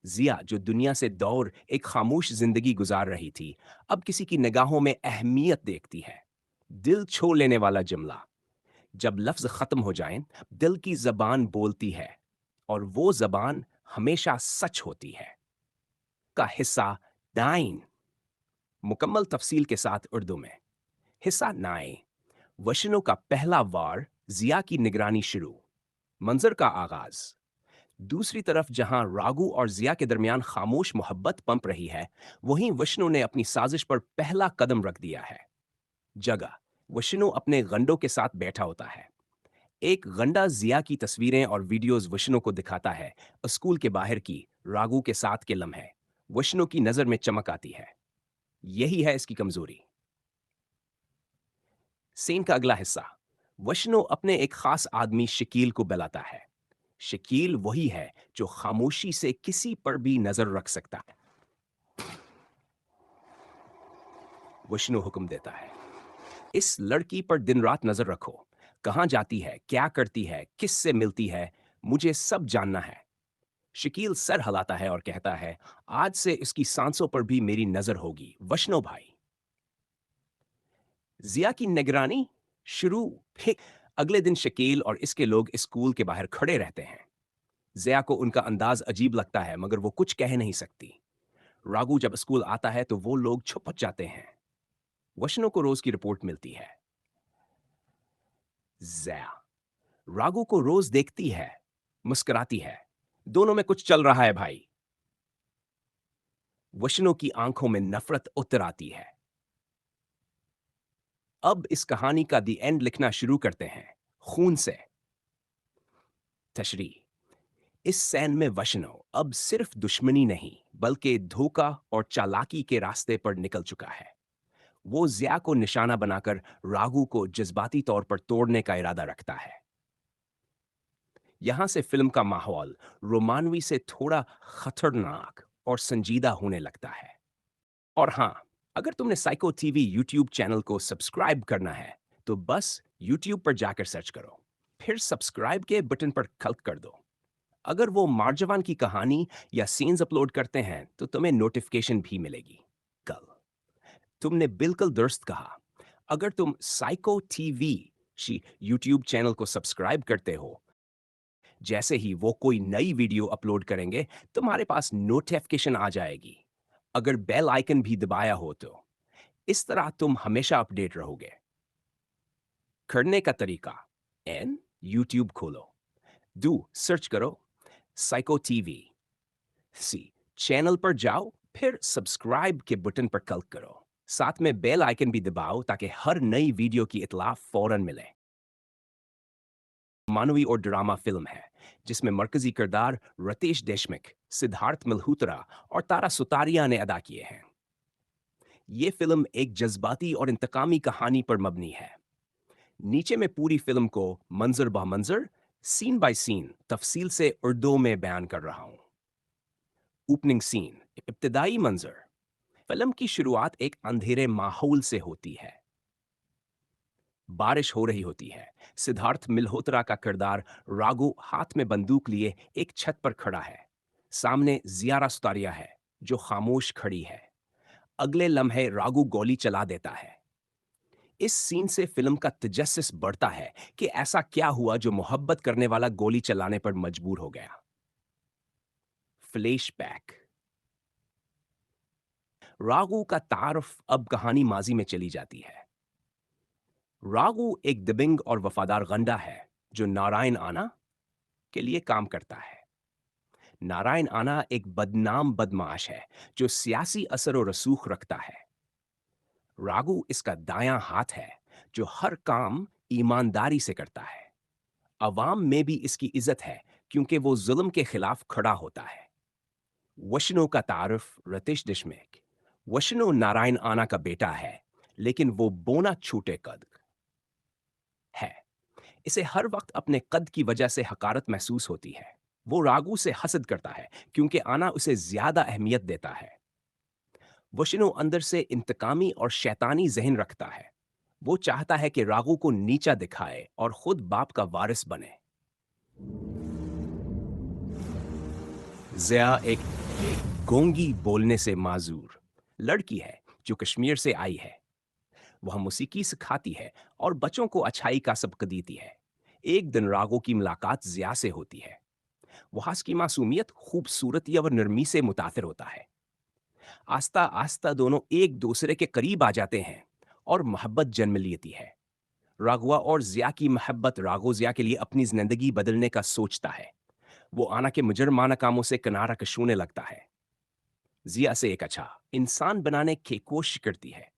Speaker 2: जिया, जो दुनिया से दूर एक खामोश जिंदगी गुजार रही थी, अब किसी की निगाहों में अहमियत देखती है। दिल छू लेने वाला जुमला। जब लफ्ज खत्म हो जाएं, दिल की जबान बोलती है, और वो जबान हमेशा सच होती है। का हिस्सा 9। मुकम्मल तफसील के साथ उर्दू में। हिस्सा 9। वशनों का पहला वार, जिया की निगरानी शुरू। मंजर का आगाज। दूसरी तरफ जहां राघु और जिया के दरमियान खामोश मोहब्बत पंप रही है, वहीं विष्णु ने अपनी साजिश पर पहला कदम रख दिया है। जगह, विष्णु अपने गंडों के साथ बैठा होता है। एक गंडा जिया की तस्वीरें और वीडियोस विष्णु को दिखाता है। स्कूल के बाहर की राघु के साथ के लम्हे विष्णु की नजर में चमक आती है। यही है इसकी कमजोरी। सीन का अगला हिस्सा, विष्णु अपने एक खास आदमी शकील को बुलाता है। शकील वही है जो खामोशी से किसी पर भी नजर रख सकता है। विष्णु हुक्म देता है, इस लड़की पर दिन रात नजर रखो। कहां जाती है, क्या करती है, किससे मिलती है, मुझे सब जानना है। शकील सर हिलाता है और कहता है, आज से इसकी सांसों पर भी मेरी नजर होगी वैष्णव भाई। जिया की निगरानी शुरू। फिर अगले दिन शकील और इसके लोग स्कूल के बाहर खड़े रहते हैं। जिया को उनका अंदाज अजीब लगता है, मगर वो कुछ कह नहीं सकती। राघु जब स्कूल आता है तो वो लोग छुप जाते हैं। वैष्णव को रोज की रिपोर्ट मिलती है। जिया राघु को रोज देखती है, मुस्कुराती है। दोनों में कुछ चल रहा है भाई। वैष्णव की आंखों में नफरत उतर आती है। अब इस कहानी का दी एंड लिखना शुरू करते हैं, खून से। तशरी, इस सैन में वैष्णव अब सिर्फ दुश्मनी नहीं, बल्कि धोखा और चालाकी के रास्ते पर निकल चुका है। वो जिया को निशाना बनाकर राघु को जज्बाती तौर पर तोड़ने का इरादा रखता है। यहां से फिल्म का माहौल रोमानवी से थोड़ा खतरनाक और संजीदा होने लगता है। और हां, अगर तुमने साइको टीवी यूट्यूब चैनल को सब्सक्राइब करना है, तो बस यूट्यूब पर जाकर सर्च करो, फिर सब्सक्राइब के बटन पर क्लिक कर दो। अगर वो मार्जवान की कहानी या सीन्स अपलोड करते हैं, तो तुम्हें नोटिफिकेशन भी मिलेगी। कल, तुमने बिल्कुल दुरुस्त कहा। अगर तुम साइको टीवी यूट्यूब चैनल को सब्सक्राइब करते हो, जैसे ही वो कोई नई वीडियो अपलोड करेंगे, तुम्हारे पास नोटिफिकेशन आ जाएगी। अगर बेल आइकन भी दबाया हो तो इस तरह तुम हमेशा अपडेट रहोगे। करने का तरीका, एन यूट्यूब खोलो, सर्च करो साइको टीवी। सी चैनल पर जाओ, फिर सब्सक्राइब के बटन पर क्लिक करो। साथ में बेल आइकन भी दबाओ ताकि हर नई वीडियो की इत्तला फौरन मिले। मानवी और ड्रामा फिल्म है जिसमें मरकजी किरदार रितेश देशमुख, सिद्धार्थ मल्होत्रा और तारा सुतारिया ने अदा किए हैं। ये फिल्म एक जज्बाती और इंतकामी कहानी पर मबनी है। नीचे में पूरी फिल्म को मंजर बा मंजर, सीन बाय सीन तफसील से उर्दू में बयान कर रहा हूं। ओपनिंग सीन, इब्तिदाई मंजर। फिल्म की शुरुआत एक अंधेरे माहौल से होती है। बारिश हो रही होती है। सिद्धार्थ मल्होत्रा का किरदार राघु हाथ में बंदूक लिए एक छत पर खड़ा है। सामने जियारा सुतारिया है जो खामोश खड़ी है। अगले लम्हे राघु गोली चला देता है। इस सीन से फिल्म का तजस्सुस बढ़ता है कि ऐसा क्या हुआ जो मोहब्बत करने वाला गोली चलाने पर मजबूर हो गया। फ्लैशबैक। राघु का तारुफ अब कहानी माजी में चली जाती है। राघु एक दबिंग और वफादार गंडा है जो नारायण आना के लिए काम करता है। नारायण आना एक बदनाम बदमाश है जो सियासी असर और रसूख रखता है। राघु इसका दायां हाथ है जो हर काम ईमानदारी से करता है। अवाम में भी इसकी इज्जत है क्योंकि वो जुल्म के खिलाफ खड़ा होता है। वशनो का तारुफ रतीश देशमुख। वशनो नारायण आना का बेटा है लेकिन वो बोना छूटे कद है। इसे हर वक्त अपने कद की वजह से हकारत महसूस होती है। वो रागू से हसद करता है क्योंकि आना उसे ज्यादा अहमियत देता है। वशिनो अंदर से इंतकामी और शैतानी जहन रखता है। वो चाहता है कि रागू को नीचा दिखाए और खुद बाप का वारिस बने। जिया एक गोंगी बोलने से माजूर लड़की है जो कश्मीर से आई है। वह मौसीकी सिखाती है और बच्चों को अच्छाई का सबक देती है। एक दिन रागो की मुलाकात जिया से होती है। वहां की मासूमियत खूबसूरती और नरमी से मुतासिर होता है। आस्ता आस्ता दोनों एक दूसरे के करीब आ जाते हैं और मोहब्बत जन्म लेती है। राघवा और जिया की मोहब्बत राघो जिया के लिए अपनी जिंदगी बदलने का सोचता है। वो आना के मुजरमाना कामों से किनारा कशूने लगता है। जिया से एक अच्छा इंसान बनाने की कोशिश करती है।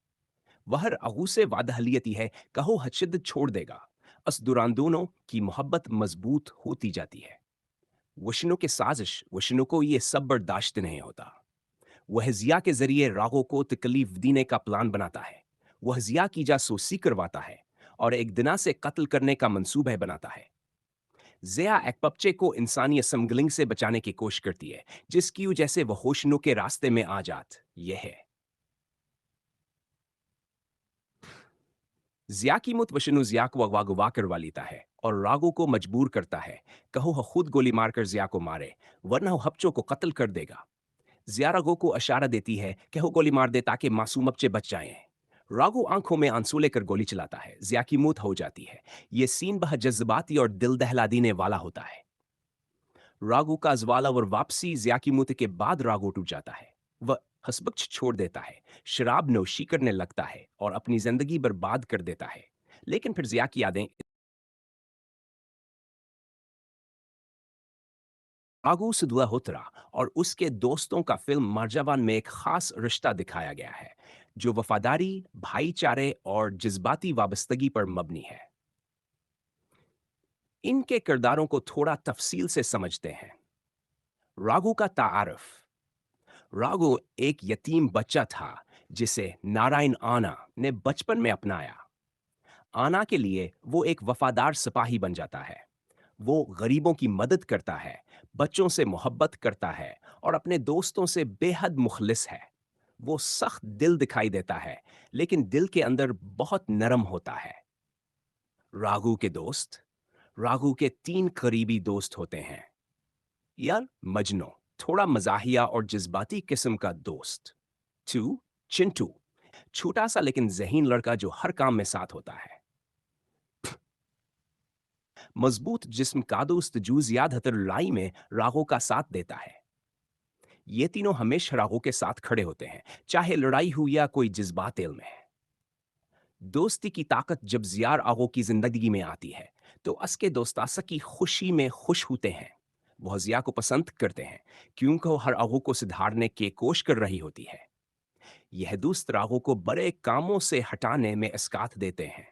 Speaker 2: वह अगू से वादा लियती है कहो हशिद छोड़ देगा। अस दुरान दोनों की मोहब्बत मजबूत होती जाती है। वशनु के साजिश वशनु को ये सब बर्दाश्त नहीं होता। वह जिया के जरिए रागो को तकलीफ देने का प्लान बनाता है। वह जिया की जासूसी करवाता है और एक दिना से कत्ल करने का मंसूबा बनाता है। जिया एक बच्चे को इंसानी स्मगलिंग से बचाने की कोशिश करती है जिसकी वजह से वह होशनु के रास्ते में आ जात। यह है जिया की मुत वशनु जिया को अगवा गुवा करवा लेता है और रागो को मजबूर करता है कहो वह खुद गोली मारकर जिया को मारे वरना वह हफ्चो को कत्ल कर देगा। जिया रागो को इशारा देती है कि वो गोली मार दे ताकि मासूम बच्चे बच जाएं। रागो आंखों में आंसू लेकर गोली चलाता है। जिया की मौत हो जाती है। यह सीन बहुत जज्बाती और दिल दहला देने वाला होता है। रागो का ज्वाला और वापसी जिया की मौत के बाद रागो टूट जाता है। वह हसबख्श छोड़ देता है, शराब नौशी करने लगता है और अपनी जिंदगी बर्बाद कर देता है। लेकिन फिर जिया की यादें आगू सदुआ होतरा और उसके दोस्तों का फिल्म मारजावान में एक खास रिश्ता दिखाया गया है जो वफादारी, भाईचारे और जज्बाती वाबस्तगी पर मबनी है। इनके किरदारों को थोड़ा तफसील से समझते हैं। रागू का तारफ। रागू एक यतीम बच्चा था जिसे नारायण आना ने बचपन में अपनाया। आना के लिए वो एक वफादार सिपाही बन जाता है। वो गरीबों की मदद करता है, बच्चों से मोहब्बत करता है और अपने दोस्तों से बेहद मुखलिस है। वो सख्त दिल दिखाई देता है, लेकिन दिल के अंदर बहुत नरम होता है। राघु के दोस्त। राघु के तीन करीबी दोस्त होते हैं। यार मजनू, थोड़ा मजाहिया और जज्बाती किस्म का दोस्त। टू, चिंटू, छोटा सा लेकिन जहीन लड़का जो हर काम में साथ होता है। मजबूत जिस्म का दोस्त जूज याद हतर लड़ाई में राघो का साथ देता है। ये तीनों हमेशा राघो के साथ खड़े होते हैं, चाहे लड़ाई हो या कोई जज्बात इल्म है। दोस्ती की ताकत जब जियार आगो की जिंदगी में आती है तो असके दोस्तासा की खुशी में खुश होते हैं। वह जिया को पसंद करते हैं क्योंकि वो हर आगू को सुधारने की कोशिश कर रही होती है। यह दोस्त रागू को बड़े कामों से हटाने में इसकात देते हैं।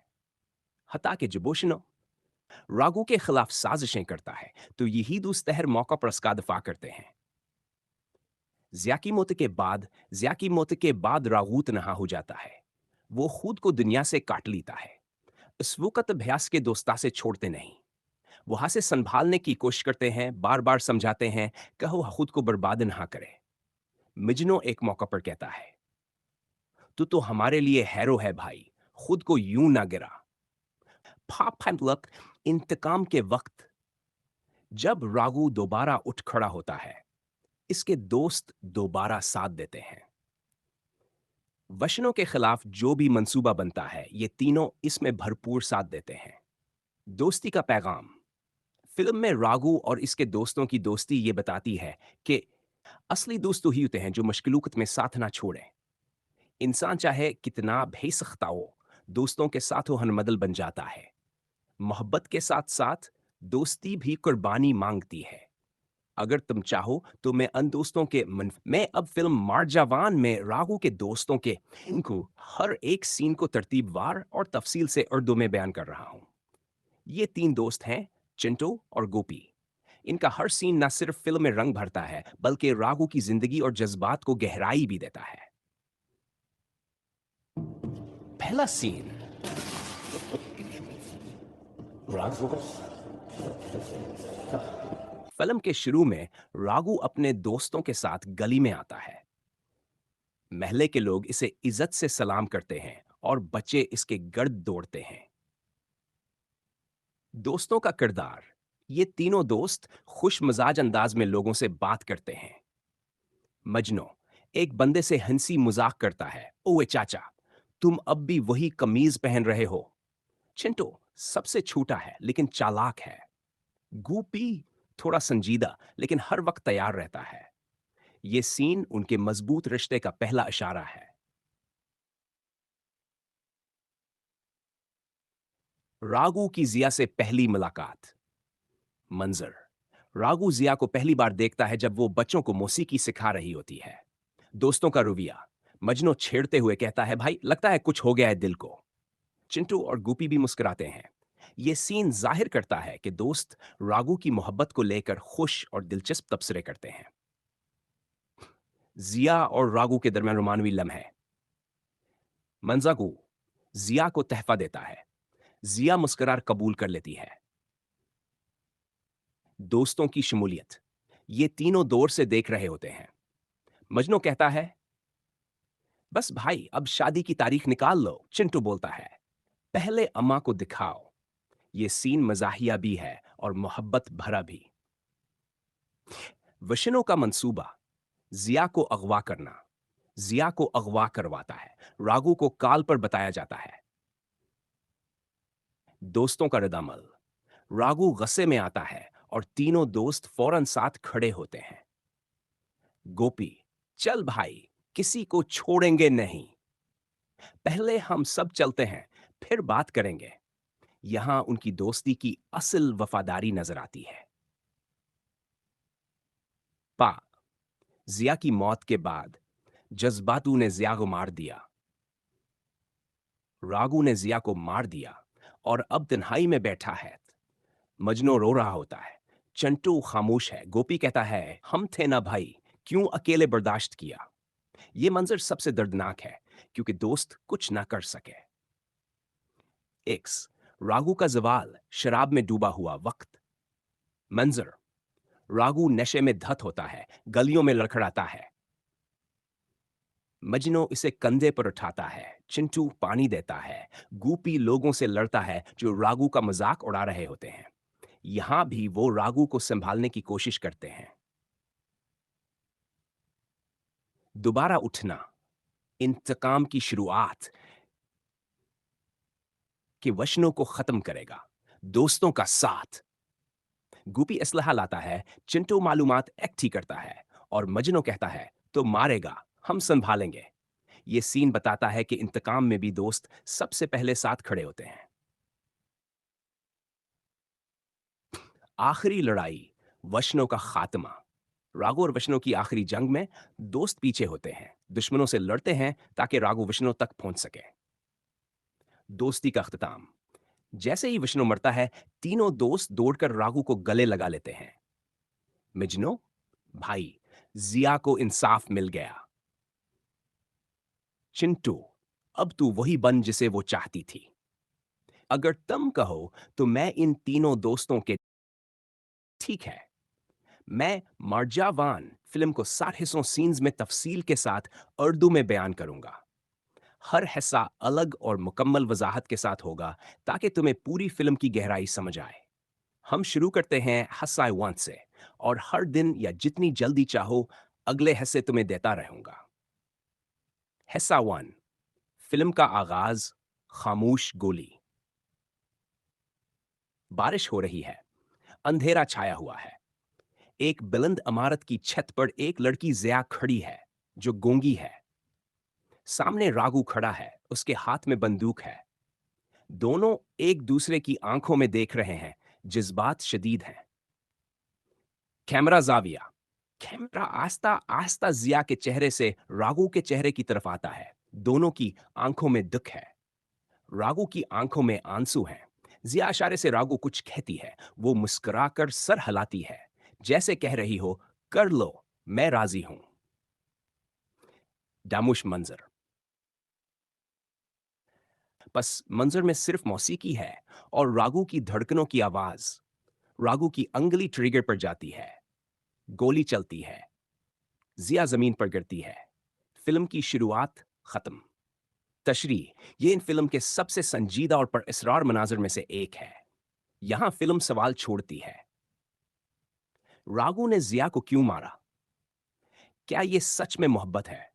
Speaker 2: हता के जबोशनो रागू के खिलाफ साजिशें करता है, तो यही दोस्त हर मौका पर उसका दफा करते हैं। जिया की मौत के बाद रागू तनहा हो जाता है। वो खुद को दुनिया से काट लेता है। इस वक्त अभ्यास के दोस्ता से छोड़ते नहीं। वहां से संभालने की कोशिश करते हैं, बार बार समझाते हैं कि वो खुद को बर्बाद ना करे। मिजनो एक मौका पर कहता है, तू तो हमारे लिए हैरो है भाई, खुद को यूं ना गिरा। पाप इंतकाम के वक्त जब रागू दोबारा उठ खड़ा होता है, इसके दोस्त दोबारा साथ देते हैं। वशनों के खिलाफ जो भी मंसूबा बनता है, ये तीनों इसमें भरपूर साथ देते हैं। दोस्ती का पैगाम। फिल्म में रागू और इसके दोस्तों की दोस्ती ये बताती है कि असली दोस्त तो ही होते हैं जो मुश्किलों में साथ ना छोड़ें। इंसान चाहे कितना बेसख्ता हो, दोस्तों के साथ वो हनमदल बन जाता है। मोहब्बत के साथ साथ दोस्ती भी कुर्बानी मांगती है। अगर तुम चाहो तो मैं अब फिल्म मारजावान में रागू के दोस्तों के इनको हर एक सीन को तरतीबवार और तफसील से उर्दू में बयान कर रहा हूं। ये तीन दोस्त हैं, चिंटू और गोपी। इनका हर सीन न सिर्फ फिल्म में रंग भरता है, बल्कि रागू की जिंदगी और जज्बात को गहराई भी देता है। पहला सीन, रागू फिल्म के शुरू में रागू अपने दोस्तों के साथ गली में आता है। महल्ले के लोग इसे इज्जत से सलाम करते हैं और बच्चे इसके गर्द दौड़ते हैं। दोस्तों का किरदार। ये तीनों दोस्त खुश मजाज अंदाज में लोगों से बात करते हैं। मजनू एक बंदे से हंसी मजाक करता है, ओए चाचा, तुम अब भी वही कमीज पहन रहे हो। चिंटू सबसे छोटा है लेकिन चालाक है। गूपी थोड़ा संजीदा लेकिन हर वक्त तैयार रहता है। ये सीन उनके मजबूत रिश्ते का पहला इशारा है। रागू की जिया से पहली मुलाकात। मंजर। रागू जिया को पहली बार देखता है जब वो बच्चों को मौसीकी सिखा रही होती है। दोस्तों का रवैया। मजनू छेड़ते हुए कहता है, भाई लगता है कुछ हो गया है दिल को। चिंटू और गुपी भी मुस्कुराते हैं। यह सीन जाहिर करता है कि दोस्त रागू की मोहब्बत को लेकर खुश और दिलचस्प तबसरे करते हैं। जिया और रागू के दरमियान रोमानवी लम्हे। मंजागू जिया को तहफा देता है। जिया मुस्कुरार कबूल कर लेती है। दोस्तों की शमूलियत। ये तीनों दौर से देख रहे होते हैं। मजनू कहता है, बस भाई अब शादी की तारीख निकाल लो। चिंटू बोलता है, पहले अम्मा को दिखाओ। ये सीन मजाहिया भी है और मोहब्बत भरा भी। वशनों का मंसूबा। जिया को अगवा करना। जिया को अगवा करवाता है। रागू को काल पर बताया जाता है। दोस्तों का रद्दअमल। रागू गुस्से में आता है और तीनों दोस्त फौरन साथ खड़े होते हैं। गोपी, चल भाई, किसी को छोड़ेंगे नहीं। पहले हम सब चलते हैं, फिर बात करेंगे। यहां उनकी दोस्ती की असल वफादारी नजर आती है। पा जिया की मौत के बाद जज्बातू ने जिया को मार दिया। रागू ने जिया को मार दिया और अब तन्हाई में बैठा है। मजनू रो रहा होता है। चंटू खामोश है। गोपी कहता है, हम थे ना भाई, क्यों अकेले बर्दाश्त किया। यह मंजर सबसे दर्दनाक है क्योंकि दोस्त कुछ ना कर सके। एक्स रागू का जवाल। शराब में डूबा हुआ वक्त। मंजर। रागू नशे में धत होता है, गलियों में लड़खड़ाता है। मजनू इसे कंधे पर उठाता है। चिंटू पानी देता है। गूपी लोगों से लड़ता है जो रागू का मजाक उड़ा रहे होते हैं। यहां भी वो रागू को संभालने की कोशिश करते हैं। दोबारा उठना। इंतकाम की शुरुआत के वचनों को खत्म करेगा। दोस्तों का साथ। गूपी असलहा लाता है। चिंटू मालूमात इकट्ठी करता है और मजनू कहता है, तो मारेगा, हम संभालेंगे। यह सीन बताता है कि इंतकाम में भी दोस्त सबसे पहले साथ खड़े होते हैं। आखिरी लड़ाई। वशनों का खात्मा। रागू और वशनों की आखिरी जंग में दोस्त पीछे होते हैं, दुश्मनों से लड़ते हैं ताकि रागू वशनों तक पहुंच सके। दोस्ती का अख्ताम। जैसे ही विष्णु मरता है, तीनों दोस्त दौड़कर रागू को गले लगा लेते हैं। मिजनो, भाई, जिया को इंसाफ मिल गया। चिंटू, अब तू वही बन जिसे वो चाहती थी। अगर तुम कहो तो मैं इन तीनों दोस्तों के। ठीक है, मैं मार्जावान फिल्म को 60 हिस्सों सीन्स में तफसील के साथ उर्दू में बयान करूंगा। हर हिस्सा अलग और मुकम्मल वजाहत के साथ होगा ताकि तुम्हें पूरी फिल्म की गहराई समझ आए। हम शुरू करते हैं हिस्सा 1 से, और हर दिन या जितनी जल्दी चाहो अगले हिस्से तुम्हें देता रहूंगा। हिस्सा 1। फिल्म का आगाज। खामोश गोली। बारिश हो रही है, अंधेरा छाया हुआ है। एक बुलंद इमारत की छत पर एक लड़की जिया खड़ी है, जो गूंगी है। सामने रागू खड़ा है, उसके हाथ में बंदूक है। दोनों एक दूसरे की आंखों में देख रहे हैं, जज्बात शदीद हैं। कैमरा जाविया। कैमरा आस्ता आस्ता जिया के चेहरे से रागू के चेहरे की तरफ आता है। दोनों की आंखों में दुख है। रागू की आंखों में आंसू हैं। जिया इशारे से रागू कुछ कहती है। वो मुस्कुराकर सर हिलाती है, जैसे कह रही हो, कर लो, मैं राजी हूं। डामुश मंजर। बस मंजर में सिर्फ मौसीकी है और रागू की धड़कनों की आवाज। रागू की अंगुली ट्रिगर पर जाती है। गोली चलती है। जिया जमीन पर गिरती है। फिल्म की शुरुआत खत्म। तशरीह। ये इन फिल्म के सबसे संजीदा और पुरअसरार मनाजिर में से एक है। यहां फिल्म सवाल छोड़ती है, रागू ने जिया को क्यों मारा? क्या ये सच में मोहब्बत है?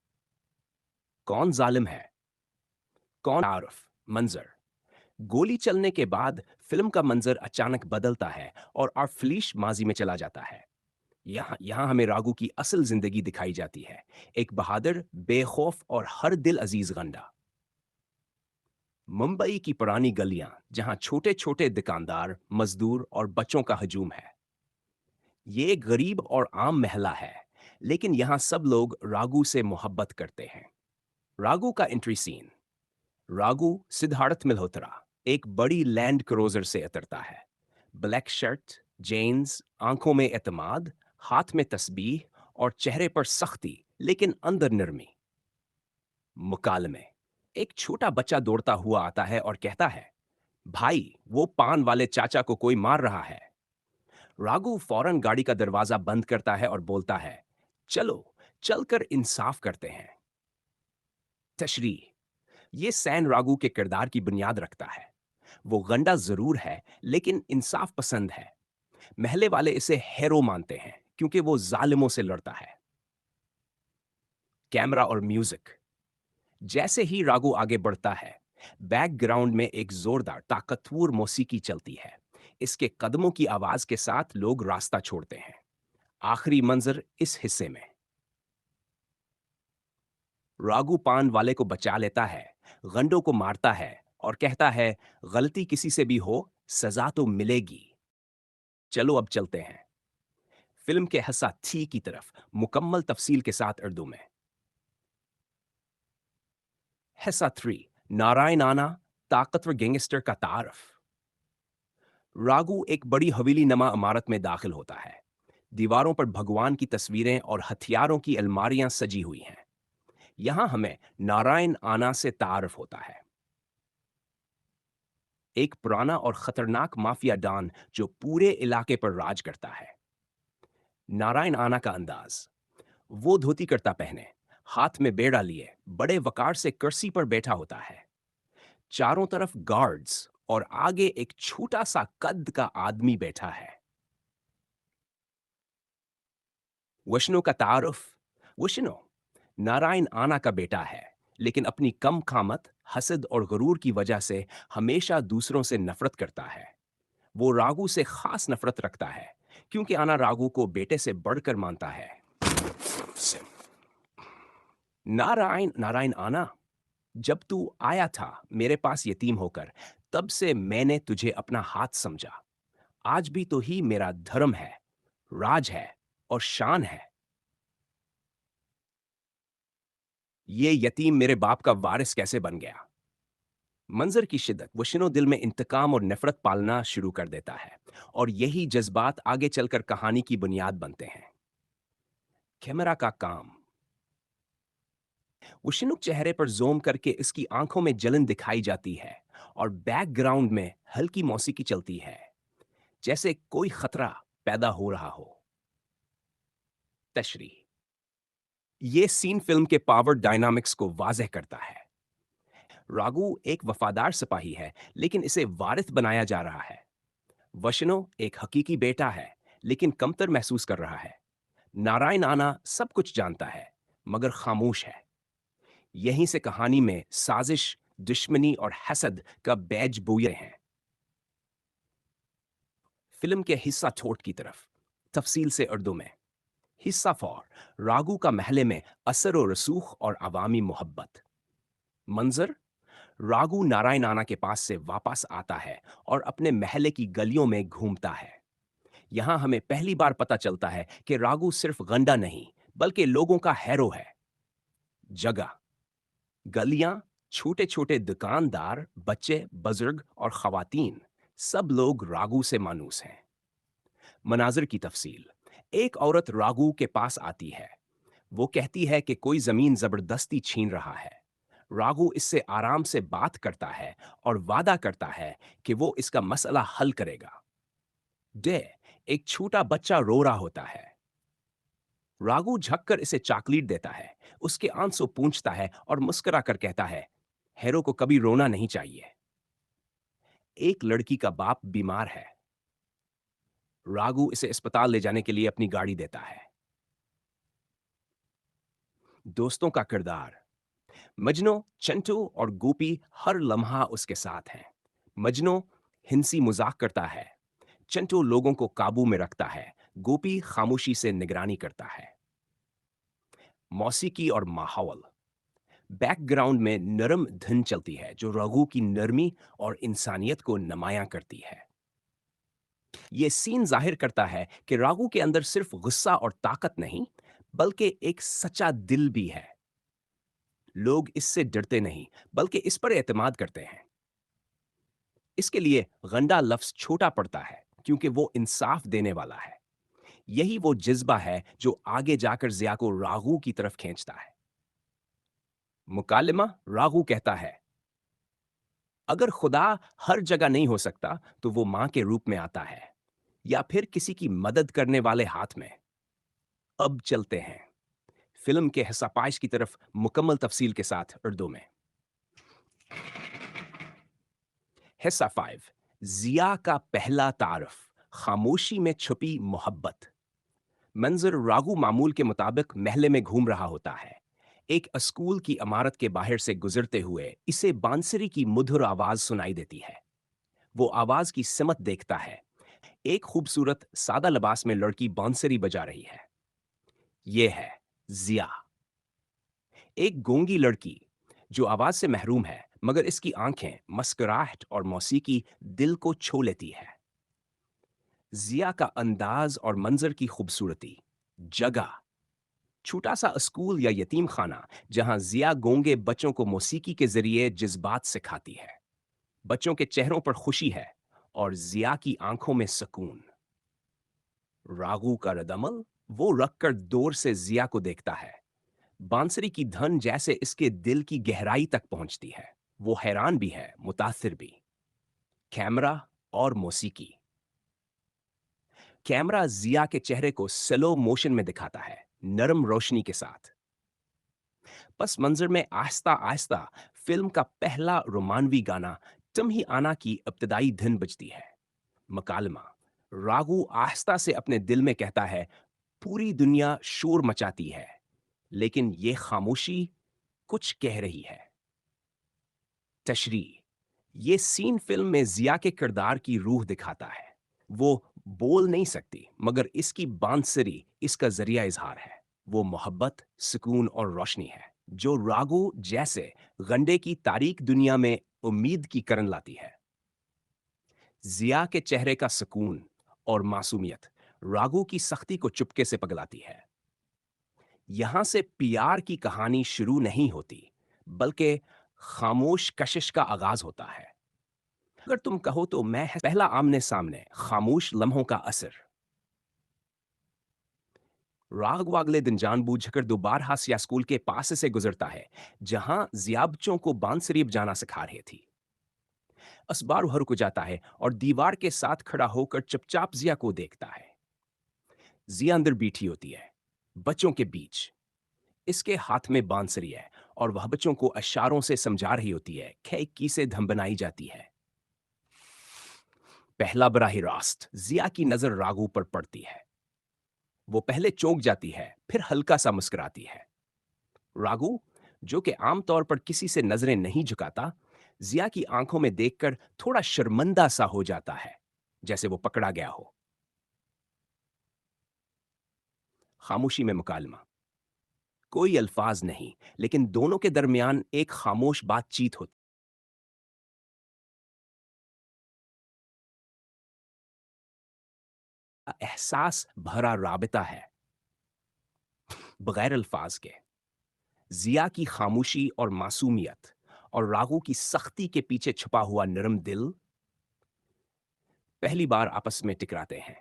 Speaker 2: कौन जालिम है? कौन आरफ? मंजर। गोली चलने के बाद फिल्म का मंजर अचानक बदलता है और आर्फलीश माजी में चला जाता है। यहां हमें रागू की असल जिंदगी दिखाई जाती है। एक बहादुर, बेखौफ और हर दिल अजीज गंडा। मुंबई की पुरानी गलियां, जहां छोटे छोटे दुकानदार, मजदूर और बच्चों का हजूम है। ये एक गरीब और आम महला है, लेकिन यहां सब लोग रागू से मोहब्बत करते हैं। रागू का एंट्री सीन। रागू सिद्धार्थ मल्होत्रा एक बड़ी लैंड क्रूजर से उतरता है। ब्लैक शर्ट, जेन्स, आंखों में एतमाद, हाथ में तस्बीह और चेहरे पर सख्ती, लेकिन अंदर नरमी। मुकालमे। एक छोटा बच्चा दौड़ता हुआ आता है और कहता है, भाई, वो पान वाले चाचा को कोई मार रहा है। राघु फौरन गाड़ी का दरवाजा बंद करता है और बोलता है, चलो, चलकर इंसाफ करते हैं। तशरीह। ये सैन राघु के किरदार की बुनियाद रखता है। वो गंडा जरूर है, लेकिन इंसाफ पसंद है। महले वाले इसे हेरो मानते हैं क्योंकि वो जालिमों से लड़ता है। कैमरा और म्यूजिक। जैसे ही राघु आगे बढ़ता है, बैकग्राउंड में एक जोरदार, ताकतवर मौसीकी चलती है। इसके कदमों की आवाज के साथ लोग रास्ता छोड़ते हैं। आखिरी मंजर इस हिस्से में। रागू पान वाले को बचा लेता है, गंडों को मारता है और कहता है, गलती किसी से भी हो, सजा तो मिलेगी। चलो अब चलते हैं फिल्म के हिस्सा थी की तरफ, मुकम्मल तफसील के साथ उर्दू में। हिस्सा 3। नारायण आना, ताकतवर गैंगस्टर का तारफ। रागू एक बड़ी हवेली नमा इमारत में दाखिल होता है। दीवारों पर भगवान की तस्वीरें और हथियारों की अलमारियां सजी हुई हैं। यहां हमें नारायण आना से तारफ होता है। एक पुराना और खतरनाक माफिया डॉन जो पूरे इलाके पर राज करता है। नारायण आना का अंदाज। वो धोती कुर्ता पहने, हाथ में बेड़ा लिए, बड़े वकार से कुर्सी पर बैठा होता है। चारों तरफ गार्ड्स और आगे एक छोटा सा कद का आदमी बैठा है। वशनो का तारुफ। वशनो नारायण आना का बेटा है, लेकिन अपनी कम कामत, हसद और गुरूर की वजह से हमेशा दूसरों से नफरत करता है। वो रागू से खास नफरत रखता है, क्योंकि आना रागू को बेटे से बढ़कर मानता है। नारायण नारायण आना, जब तू आया था मेरे पास यतीम होकर, तब से मैंने तुझे अपना हाथ समझा। आज भी तो ही मेरा धर्म है। राज है और शान है। ये यतीम मेरे बाप का वारिस कैसे बन गया। मंजर की शिद्दत वशिनो दिल में इंतकाम और नफरत पालना शुरू कर देता है, और यही जज्बात आगे चलकर कहानी की बुनियाद बनते हैं। कैमरा का काम। वशिनुक चेहरे पर जोम करके इसकी आंखों में जलन दिखाई जाती है, और बैकग्राउंड में हल्की मौसीकी चलती है, जैसे कोई खतरा पैदा हो रहा हो। तशरी। ये सीन फिल्म के पावर डायनामिक्स को वाज़ेह करता है। रागू एक वफादार सिपाही है, लेकिन इसे वारिस बनाया जा रहा है। वशनो एक हकीकी बेटा है, लेकिन कमतर महसूस कर रहा है। नारायण आना सब कुछ जानता है, मगर खामोश है। यहीं से कहानी में साजिश, दुश्मनी और हसद का बैज बोए हैं। फिल्म के हिस्सा छोट की तरफ तफसील से उर्दू में। हिस्सा फॉर रागू का महले में असर व रसूख और अवामी मोहब्बत। मंजर रागू नारायण आना के पास से वापस आता है और अपने महले की गलियों में घूमता है। यहां हमें पहली बार पता चलता है कि रागू सिर्फ गंडा नहीं, बल्कि लोगों का हैरो है। जगह, गलियां, छोटे छोटे दुकानदार, बच्चे, बुजुर्ग और खवातीन, सब लोग रागू से मानूस हैं। मनाजिर की तफसील। एक औरत रागू के पास आती है। वो कहती है कि कोई जमीन जबरदस्ती छीन रहा है। रागू इससे आराम से बात करता है और वादा करता है कि वो इसका मसला हल करेगा। डे, एक छोटा बच्चा रो रहा होता है। रागू झककर इसे चॉकलेट देता है, उसके आंसू पूंछता है और मुस्कुरा कर कहता है, हेरो को कभी रोना नहीं चाहिए। एक लड़की का बाप बीमार है। रागू इसे अस्पताल ले जाने के लिए अपनी गाड़ी देता है। दोस्तों का किरदार। मजनू, चंटू और गोपी हर लम्हा उसके साथ हैं। मजनू हिंसी मजाक करता है, चंटू लोगों को काबू में रखता है, गोपी खामोशी से निगरानी करता है। मौसीकी और माहौल। बैकग्राउंड में नरम धुन चलती है जो रघु की नरमी और इंसानियत को नुमायां करती है। यह सीन जाहिर करता है कि रागू के अंदर सिर्फ गुस्सा और ताकत नहीं, बल्कि एक सच्चा दिल भी है। लोग इससे डरते नहीं, बल्कि इस पर एतमाद करते हैं। इसके लिए गंडा लफ्ज छोटा पड़ता है, क्योंकि वो इंसाफ देने वाला है। यही वो जज्बा है जो आगे जाकर जिया को रागू की तरफ खींचता है। मुकालिमा। रागू कहता है, अगर खुदा हर जगह नहीं हो सकता, तो वो मां के रूप में आता है, या फिर किसी की मदद करने वाले हाथ में। अब चलते हैं फिल्म के हिस्सा पाइश की तरफ, मुकम्मल तफसील के साथ उर्दू में। हिस्सा 5। जिया का पहला तारफ, खामोशी में छुपी मोहब्बत। मंजर रागू मामूल के मुताबिक महले में घूम रहा होता है। एक स्कूल की इमारत के बाहर से गुजरते हुए इसे बांसुरी की मधुर आवाज सुनाई देती है। वो आवाज की सिमत देखता है। एक खूबसूरत सादा लिबास में लड़की बांसुरी बजा रही है। ये है जिया, एक गूंगी लड़की जो आवाज से महरूम है, मगर इसकी आंखें, मुस्कुराहट और मौसीकी दिल को छू लेती है। जिया का अंदाज और मंजर की खूबसूरती। जगह, छोटा सा स्कूल या यतीम खाना, जहां जिया गूंगे बच्चों को मौसीकी के जरिए जज्बात सिखाती है। बच्चों के चेहरों पर खुशी है और जिया की आंखों में सुकून। रागू का रदमल, वो रखकर दूर से जिया को देखता है। बांसुरी की धन जैसे इसके दिल की गहराई तक पहुंचती है। वो हैरान भी है, मुतासिर भी। कैमरा और मौसीकी। कैमरा जिया के चेहरे को स्लो मोशन में दिखाता है, नरम रोशनी के साथ। पस मंजर में आहिस्ता आहिस्ता फिल्म का पहला रोमानवी गाना तुम ही आना की इब्तदाई धुन बजती है। मकालमा। रागू आहिस्ता से अपने दिल में कहता है, पूरी दुनिया शोर मचाती है, लेकिन ये खामोशी कुछ कह रही है। तशरी। ये सीन फिल्म में जिया के किरदार की रूह दिखाता है। वो बोल नहीं सकती, मगर इसकी बांसुरी इसका जरिया इजहार है। वो मोहब्बत, सुकून और रोशनी है, जो रागू जैसे गंडे की तारीक दुनिया में उम्मीद की किरण लाती है। जिया के चेहरे का सुकून और मासूमियत रागू की सख्ती को चुपके से पगलाती है। यहां से प्यार की कहानी शुरू नहीं होती, बल्कि खामोश कशिश का आगाज होता है। अगर तुम कहो तो मैं पहला आमने सामने खामोश लम्हों का असर। राघव अगले दिन जानबूझकर दोबारा हसिया स्कूल के पास से गुजरता है, जहां जिया बच्चों को बांसरीफ जाना सिखा रही थी। असबार हर को जाता है और दीवार के साथ खड़ा होकर चुपचाप जिया को देखता है। जिया अंदर बैठी होती है, बच्चों के बीच। इसके हाथ में बांसुरी है और वह बच्चों को इशारों से समझा रही होती है कि किसे धम बनाई जाती है। पहला बराह रास्त जिया की नजर रागू पर पड़ती है। वो पहले चौंक जाती है, फिर हल्का सा मुस्कुराती है। रागू, जो कि आमतौर पर किसी से नजरें नहीं झुकाता, जिया की आंखों में देखकर थोड़ा शर्मिंदा सा हो जाता है, जैसे वो पकड़ा गया हो। खामोशी में मुकालमा। कोई अल्फाज नहीं, लेकिन दोनों के दरमियान एक खामोश बातचीत होती है। एहसास भरा राबिता है, बगैर अल्फाज के। जिया की खामोशी और मासूमियत और रागू की सख्ती के पीछे छुपा हुआ नरम दिल पहली बार आपस में टकराते हैं।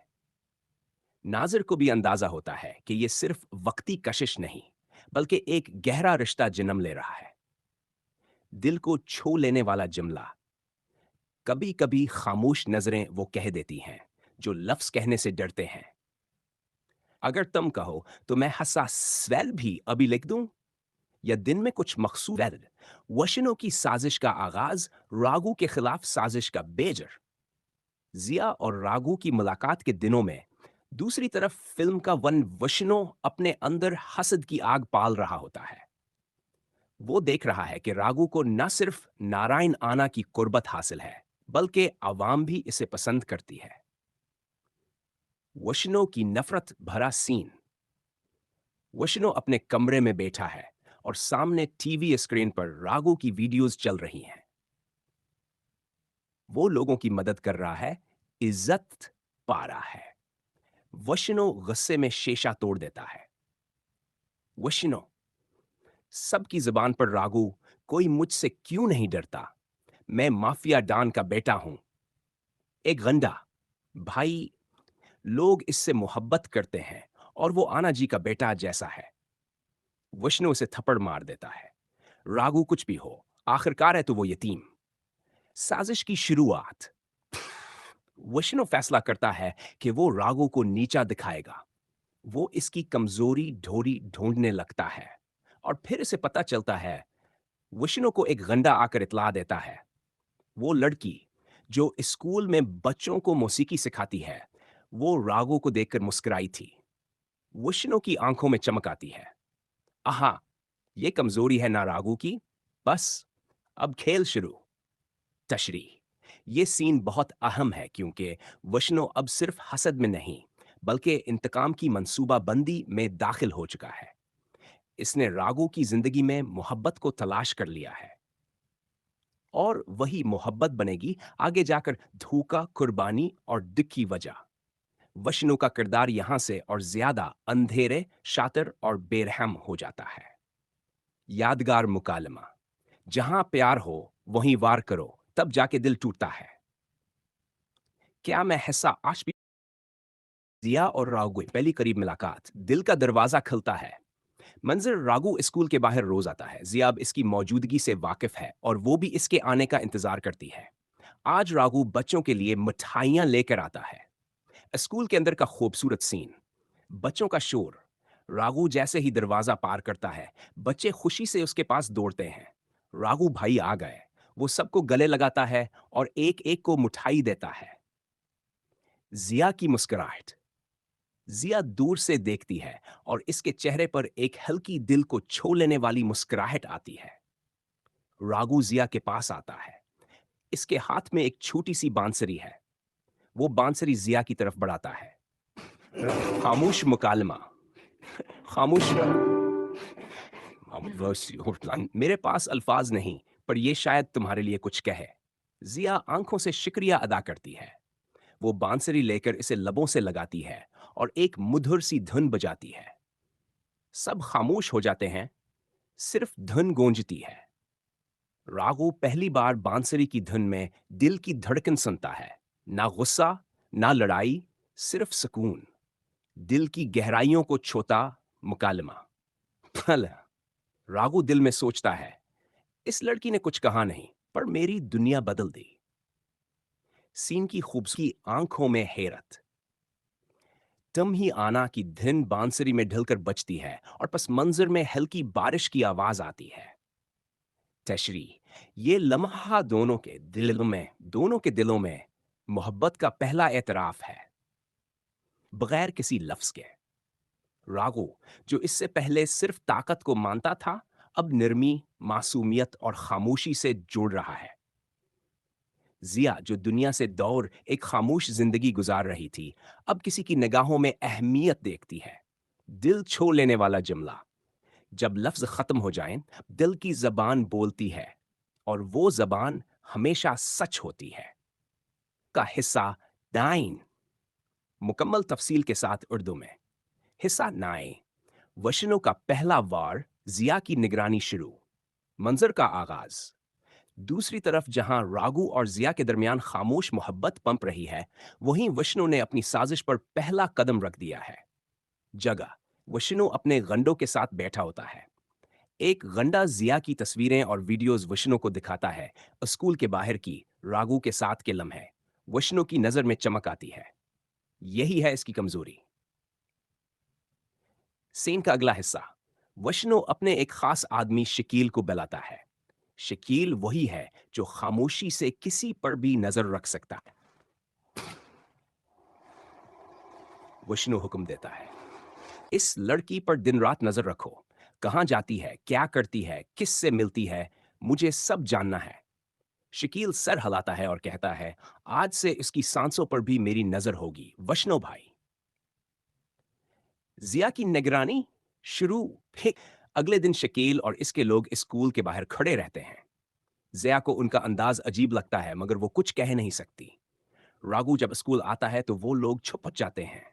Speaker 2: नाज़िर को भी अंदाजा होता है कि यह सिर्फ वक्ती कशिश नहीं, बल्कि एक गहरा रिश्ता जन्म ले रहा है। दिल को छू लेने वाला जुमला। कभी कभी खामोश नजरें वो कह देती हैं जो लफ्ज कहने से डरते हैं। अगर तुम कहो तो मैं हंसा स्वेल भी अभी लिख दूं, या दिन में कुछ मखसूस वेल। वशनों की साजिश का आगाज, रागू के खिलाफ साजिश का बेजर। जिया और रागू की मुलाकात के दिनों में दूसरी तरफ फिल्म का वन वशनो अपने अंदर हसद की आग पाल रहा होता है। वो देख रहा है कि रागू को न सिर्फ नारायण आना की कुर्बत हासिल है, बल्कि आवाम भी इसे पसंद करती है। वशनो की नफरत भरा सीन। वशनो अपने कमरे में बैठा है और सामने टीवी स्क्रीन पर रागू की वीडियोस चल रही हैं। वो लोगों की मदद कर रहा है, इज्जत पा रहा है। वशनो गुस्से में शीशा तोड़ देता है। वशनो, सबकी जुबान पर रागू, कोई मुझसे क्यों नहीं डरता? मैं माफिया डॉन का बेटा हूं। एक गंडा भाई, लोग इससे मोहब्बत करते हैं और वो आना जी का बेटा जैसा है। विष्णु उसे थप्पड़ मार देता है। रागू कुछ भी हो, आखिरकार है तो वो यतीम। साजिश की शुरुआत। विष्णु फैसला करता है कि वो रागू को नीचा दिखाएगा। वो इसकी कमजोरी ढोरी ढूंढने लगता है और फिर इसे पता चलता है। विष्णु को एक गंडा आकर इतला देता है। वो लड़की जो स्कूल में बच्चों को मौसीकी सिखाती है, वो रागू को देखकर मुस्कुराई थी। विष्णु की आंखों में चमक आती है। आहा, ये कमजोरी है ना रागू की? बस अब खेल शुरू। तशरीह। ये सीन बहुत अहम है क्योंकि विष्णु अब सिर्फ हसद में नहीं, बल्कि इंतकाम की मंसूबाबंदी में दाखिल हो चुका है। इसने रागू की जिंदगी में मोहब्बत को तलाश कर लिया है और वही मोहब्बत बनेगी आगे जाकर धोखा, कुर्बानी और दुख की वजह। विष्णु का किरदार यहां से और ज्यादा अंधेरे, शातिर और बेरहम हो जाता है। यादगार मुकालमा। जहां प्यार हो वहीं वार करो, तब जाके दिल टूटता है। क्या मैं हिस्सा आज भी। जिया और रागू की पहली करीब मुलाकात, दिल का दरवाजा खुलता है। मंजर, रागू स्कूल के बाहर रोज आता है। जिया अब इसकी मौजूदगी से वाकिफ है और वो भी इसके आने का इंतजार करती है। आज रागू बच्चों के लिए मिठाइयां लेकर आता है। स्कूल के अंदर का खूबसूरत सीन, बच्चों का शोर। रागू जैसे ही दरवाजा पार करता है, बच्चे खुशी से उसके पास दौड़ते हैं। रागू भाई आ गए। वो सबको गले लगाता है और एक एक को मिठाई देता है। जिया की मुस्कुराहट। जिया दूर से देखती है और इसके चेहरे पर एक हल्की दिल को छू लेने वाली मुस्कुराहट आती है। रागू जिया के पास आता है। इसके हाथ में एक छोटी सी बांसुरी है। वो बांसुरी जिया की तरफ बढ़ाता है। खामोश मुकालमा। खामोश। मेरे पास अल्फाज नहीं, पर यह शायद तुम्हारे लिए कुछ कहे। जिया आंखों से शुक्रिया अदा करती है। वो बांसुरी लेकर इसे लबों से लगाती है और एक मधुर सी धुन बजाती है। सब खामोश हो जाते हैं, सिर्फ धुन गूंजती है। राघव पहली बार बांसुरी की धुन में दिल की धड़कन सुनता है। ना गुस्सा, ना लड़ाई, सिर्फ सुकून। दिल की गहराइयों को छूता मुकालमा। भला, राघव दिल में सोचता है, इस लड़की ने कुछ कहा नहीं, पर मेरी दुनिया बदल दी। सीन की खूबसूरती, आंखों में हैरत। तुम ही आना की धुन बांसुरी में ढलकर बजती है और पस मंजर में हल्की बारिश की आवाज आती है। तशरी, ये लम्हा दोनों के दिलों में मोहब्बत का पहला एतराफ है, बगैर किसी लफ्ज के। राघव, जो इससे पहले सिर्फ ताकत को मानता था, अब नरमी, मासूमियत और खामोशी से जुड़ रहा है। जिया, जो दुनिया से दूर एक खामोश जिंदगी गुजार रही थी, अब किसी की निगाहों में अहमियत देखती है। दिल छू लेने वाला जुमला। जब लफ्ज खत्म हो जाएं, दिल की जबान बोलती है, और वो जबान हमेशा सच होती है। का हिस्सा 9। मुकम्मल तफसील के साथ उर्दू में। हिस्सा 9। वशनों का पहला वार, जिया की निगरानी शुरू। मंजर का आगाज। दूसरी तरफ जहां रागू और जिया के दरमियान खामोश मोहब्बत पंप रही है, वहीं वशनु ने अपनी साजिश पर पहला कदम रख दिया है। जगह, वशनु अपने गंडों के साथ बैठा होता है। एक गंडा जिया की तस्वीरें और वीडियोस वशनु को दिखाता है। स्कूल के बाहर की रागू के साथ के लम्हे वशनु की नजर में चमक आती है। यही है इसकी कमजोरी। सीन का अगला हिस्सा। वशनु अपने एक खास आदमी शकील को बुलाता है। शकील वही है जो खामोशी से किसी पर भी नजर रख सकता है। विष्णु हुक्म देता है, इस लड़की पर दिन रात नजर रखो। कहां जाती है, क्या करती है, किस से मिलती है, मुझे सब जानना है। शकील सर हिलाता है और कहता है, आज से इसकी सांसों पर भी मेरी नजर होगी वैष्णव भाई। जिया की निगरानी शुरू। फिर अगले दिन शकील और इसके लोग स्कूल के बाहर खड़े रहते हैं। जिया को उनका अंदाज अजीब लगता है, मगर वो कुछ कह नहीं सकती। रागू जब स्कूल आता है तो वो लोग छुप जाते हैं।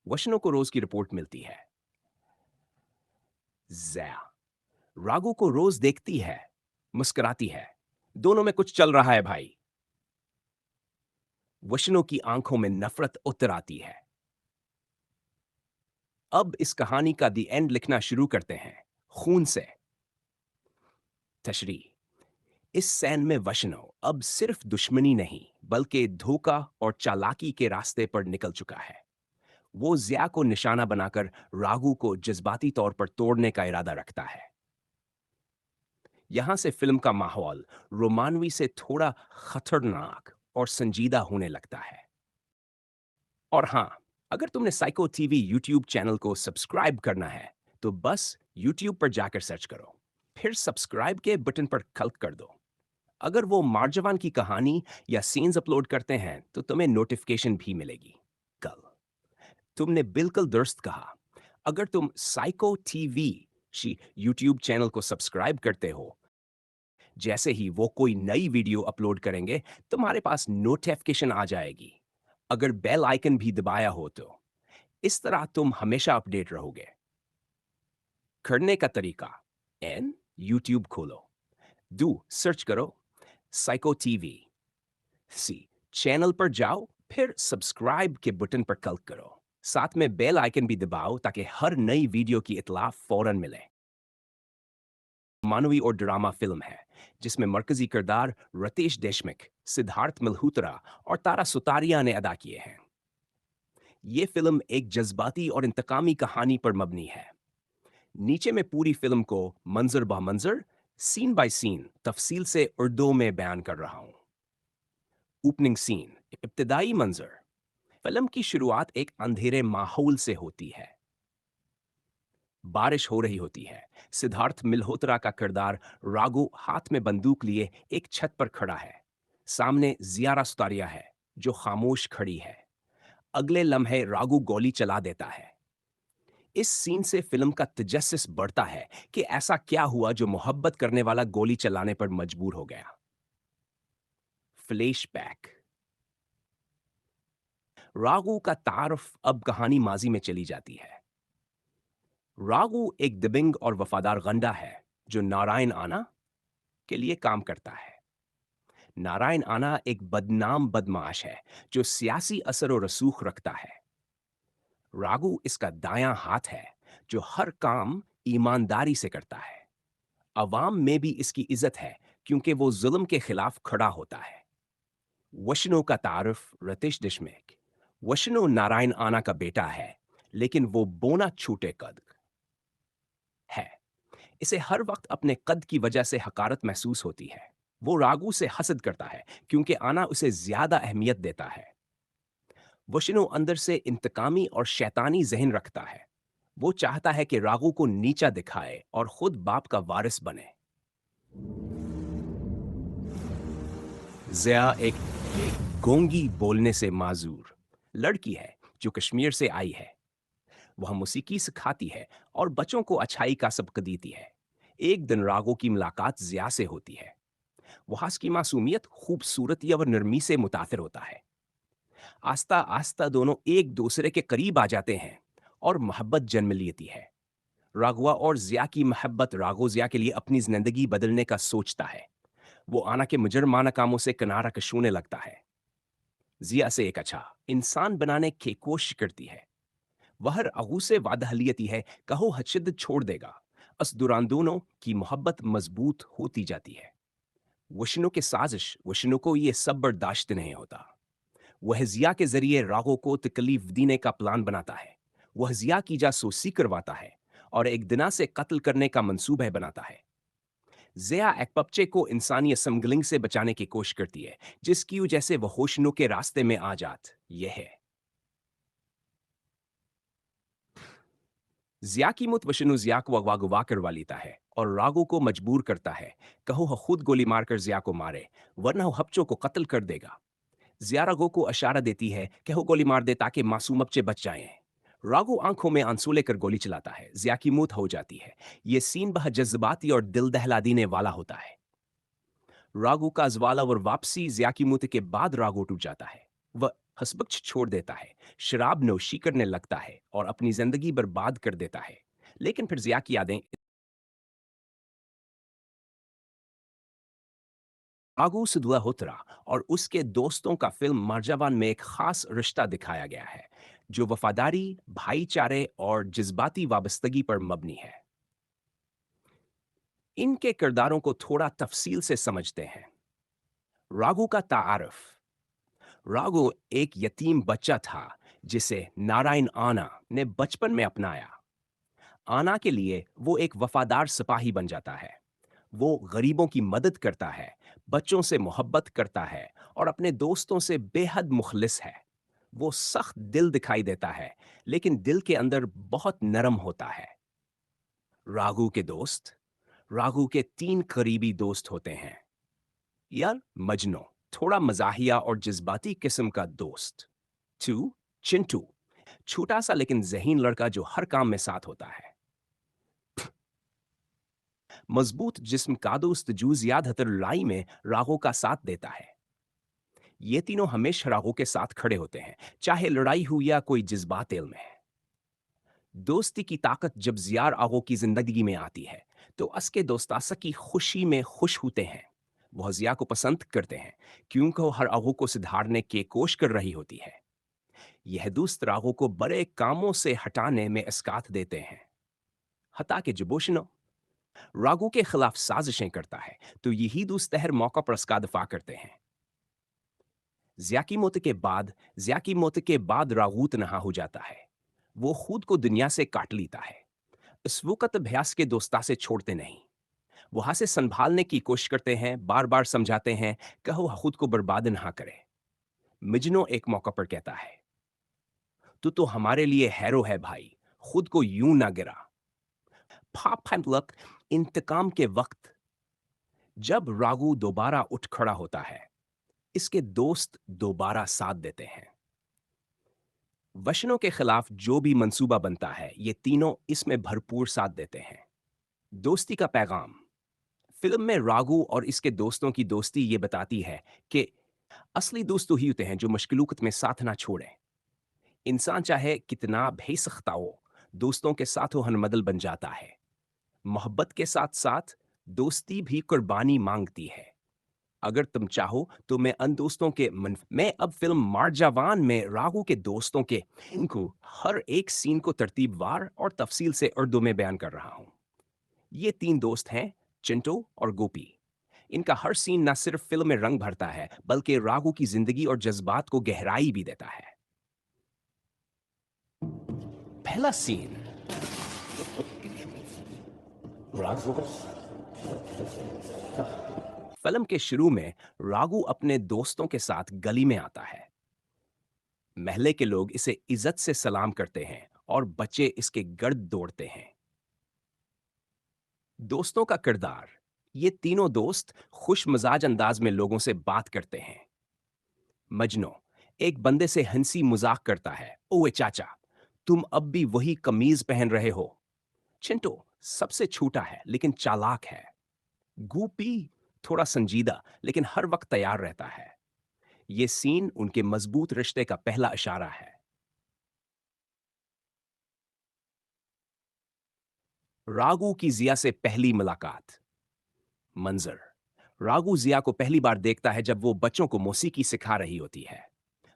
Speaker 2: वशनों को रोज की रिपोर्ट मिलती है। जिया रागू को रोज देखती है, मुस्कुराती है। दोनों में कुछ चल रहा है भाई। वशनों की आंखों में नफरत उतर आती है। अब इस कहानी का दी एंड लिखना शुरू करते हैं, खून से। तशरी, इस सैन में वशनो अब सिर्फ दुश्मनी नहीं, बल्कि धोखा और चालाकी के रास्ते पर निकल चुका है। वो जिया को निशाना बनाकर रागू को जज्बाती तौर पर तोड़ने का इरादा रखता है। यहां से फिल्म का माहौल रोमानवी से थोड़ा खतरनाक और संजीदा होने लगता है। और हां, अगर तुमने साइको टीवी यूट्यूब चैनल को सब्सक्राइब करना है, तो बस यूट्यूब पर जाकर सर्च करो, फिर सब्सक्राइब के बटन पर क्लिक कर दो। अगर वो मार्जवान की कहानी या सीन्स अपलोड करते हैं, तो तुम्हें नोटिफिकेशन भी मिलेगी। कल तुमने बिल्कुल दुरुस्त कहा। अगर तुम साइको टीवी यूट्यूब चैनल को सब्सक्राइब करते हो, जैसे ही वो कोई नई वीडियो अपलोड करेंगे, तुम्हारे पास नोटिफिकेशन आ जाएगी। अगर बेल आइकन भी दबाया हो तो इस तरह तुम हमेशा अपडेट रहोगे। करने का तरीका, एन यूट्यूब खोलो, सर्च करो साइको टीवी, सी चैनल पर जाओ, फिर सब्सक्राइब के बटन पर क्लिक करो। साथ में बेल आइकन भी दबाओ ताकि हर नई वीडियो की इत्तला फौरन मिले। मानवी और ड्रामा फिल्म है, जिसमें मरकजी किरदार रितेश देशमुख, सिद्धार्थ मल्होत्रा और तारा सुतारिया ने अदा किए हैं। ये फिल्म एक जज्बाती और इंतकामी कहानी पर मबनी है। नीचे में पूरी फिल्म को मंजर बा मंजर, सीन बाय सीन तफसील से उर्दू में बयान कर रहा हूं। ओपनिंग सीन, इब्तिदाई मंजर। फिल्म की शुरुआत एक अंधेरे माहौल से होती है। बारिश हो रही होती है। सिद्धार्थ मल्होत्रा का किरदार राघु हाथ में बंदूक लिए एक छत पर खड़ा है। सामने जियारा सुतारिया है, जो खामोश खड़ी है। अगले लम्हे राघु गोली चला देता है। इस सीन से फिल्म का तजस्सुस बढ़ता है कि ऐसा क्या हुआ जो मोहब्बत करने वाला गोली चलाने पर मजबूर हो गया। फ्लैशबैक। रागू का तारफ अब कहानी माजी में चली जाती है। रागू एक दिबिंग और वफादार गंडा है जो नारायण आना के लिए काम करता है। नारायण आना एक बदनाम बदमाश है जो सियासी असर और रसूख रखता है। रागू इसका दायां हाथ है जो हर काम ईमानदारी से करता है। अवाम में भी इसकी इज्जत है क्योंकि वो जुल्म के खिलाफ खड़ा होता है। वशनो का तारुफ रतिश डिशमिक। वशनो नारायण आना का बेटा है, लेकिन वो बोना छूटे कद है। इसे हर वक्त अपने कद की वजह से हकारत महसूस होती है। वो रागू से हसद करता है क्योंकि आना उसे ज्यादा अहमियत देता है। वशिनो अंदर से इंतकामी और शैतानी जहन रखता है। वो चाहता है कि रागू को नीचा दिखाए और खुद बाप का वारिस बने। जिया एक गोंगी बोलने से माजूर लड़की है जो कश्मीर से आई है। वह मौसीकी सिखाती है और बच्चों को अच्छाई का सबक देती है। एक दिन रागो की मुलाकात जिया से होती है। वहां की मासूमियत खूबसूरती और नरमी से मुतासिर होता है। आस्ता आस्ता दोनों एक दूसरे के करीब आ जाते हैं और मोहब्बत जन्म लेती है। राघवा और जिया की मोहब्बत राघो जिया के लिए अपनी जिंदगी बदलने का सोचता है। वो आना के मुजरमाना कामों से किनारा कशूने लगता है। जिया से एक अच्छा इंसान बनाने की कोशिश करती है। वह हर अगू से वादा लियती है कहो हशिद छोड़ देगा। अस दुरान दोनों की मोहब्बत मजबूत होती जाती है। वशनु के साजिश वशनु को ये सब बर्दाश्त नहीं होता। वह जिया के जरिए रागो को तकलीफ देने का प्लान बनाता है। वह जिया की जासूसी करवाता है और एक दिना से कत्ल करने का मंसूबा बनाता है। जिया एक बच्चे को इंसानी स्मगलिंग से बचाने की कोशिश करती है, जिसकी वजह से वह होशनु के रास्ते में आ जात। यह है जिया की मुत वशनु जिया को अगवा गुवा करवा लेता है और रागो को मजबूर करता है कहो वह खुद गोली मारकर जिया को मारे, वरना वह हप्चो को कत्ल कर देगा। जिया रागो को इशारा देती है कि वो गोली मार दे ताकि मासूम बच्चे बच जाएं। रागो आंखों में आंसू लेकर गोली चलाता है। जिया की मौत हो जाती है। यह सीन बहुत जज्बाती और दिल दहला देने वाला होता है। रागो का ज्वाला और वापसी जिया की मौत के बाद रागो टूट जाता है। वह हसबख्श छोड़ देता है, शराब नोशी करने लगता है और अपनी जिंदगी बर्बाद कर देता है। लेकिन फिर जिया की यादें आगू सुदुआ होतरा और उसके दोस्तों का फिल्म मारजावान में एक खास रिश्ता दिखाया गया है जो वफादारी, भाईचारे और जज्बाती वाबस्तगी पर मबनी है। इनके किरदारों को थोड़ा तफसील से समझते हैं। रागू का तारफ। रागू एक यतीम बच्चा था जिसे नारायण आना ने बचपन में अपनाया। आना के लिए वो एक वफादार सिपाही बन जाता है। वो गरीबों की मदद करता है, बच्चों से मोहब्बत करता है और अपने दोस्तों से बेहद मुखलिस है। वो सख्त दिल दिखाई देता है, लेकिन दिल के अंदर बहुत नरम होता है। रागू के दोस्त। रागू के तीन करीबी दोस्त होते हैं। यार मजनू, थोड़ा मजाहिया और जज्बाती किस्म का दोस्त। टू, चिंटू, छोटा सा लेकिन जहीन लड़का जो हर काम में साथ होता है। मजबूत जिस्म का दोस्त जो ज्यादातर लड़ाई में रागो का साथ देता है। ये तीनों हमेशा रागो के साथ खड़े होते हैं, चाहे लड़ाई हो या कोई जज्बात इल्म है। दोस्ती की ताकत जब जियार आगो की जिंदगी में आती है तो असके दोस्तासा की खुशी में खुश होते हैं। वह जिया को पसंद करते हैं क्योंकि वो हर आगो को सुधारने की कोशिश कर रही होती है। यह दोस्त रागो को बड़े कामों से हटाने में इसकात देते हैं। हता के जबोशनो रागो के खिलाफ साजिशें करता है तो यही दोस्त हर मौका पर इसका दफा करते हैं। जिया की मौत के बाद रागूत नहा हो जाता है। वो खुद को दुनिया से काट लेता है। इस वक्त अभ्यास के दोस्ता से छोड़ते नहीं। वहां से संभालने की कोशिश करते हैं, बार बार समझाते हैं कि वो खुद को बर्बाद ना करे। मिजनो एक मौका पर कहता है तू तो हमारे लिए हैरो है भाई, खुद को यूं ना गिरा। लक इंतकाम के वक्त जब रागू दोबारा उठ खड़ा होता है, इसके दोस्त दोबारा साथ देते हैं। वशनों के खिलाफ जो भी मंसूबा बनता है ये तीनों इसमें भरपूर साथ देते हैं। दोस्ती का पैगाम। फिल्म में रागू और इसके दोस्तों की दोस्ती ये बताती है कि असली दोस्त तो ही होते हैं जो मुश्किलों में साथ ना छोड़ें। इंसान चाहे कितना बेसख्ता हो, दोस्तों के साथ वो हनमदल बन जाता है। मोहब्बत के साथ-साथ दोस्ती भी कुर्बानी माँगती है। अगर तुम चाहो तो मैं अब फ़िल्म मारजावान में राघव के दोस्तों के इनको हर एक सीन को तरतीबवार और तफ़सील से उर्दू में बयान कर रहा हूँ। ये 3 दोस्त हैं, चिंटू और गोपी। इनका हर सीन ना सिर्फ फ़िल्म में रंग भरता है, बल्कि राघव की ज़िंदगी और जज़्बात को गहराई भी देता है। पहला सीन राघव फिल्म के शुरू में राघव अपने दोस्तों के साथ गली में आता है। महल्ले के लोग इसे इज्जत से सलाम करते हैं और बच्चे इसके गर्द दौड़ते हैं। दोस्तों का किरदार, ये तीनों दोस्त खुश मिजाज अंदाज में लोगों से बात करते हैं। मजनू एक बंदे से हंसी मजाक करता है, ओए चाचा, तुम अब भी वही कमीज पहन रहे हो। चिंटू सबसे छोटा है लेकिन चालाक है। गूपी थोड़ा संजीदा लेकिन हर वक्त तैयार रहता है। ये सीन उनके मजबूत रिश्ते का पहला इशारा है। रागू की जिया से पहली मुलाकात। मंजर, रागू जिया को पहली बार देखता है जब वो बच्चों को मौसीकी सिखा रही होती है।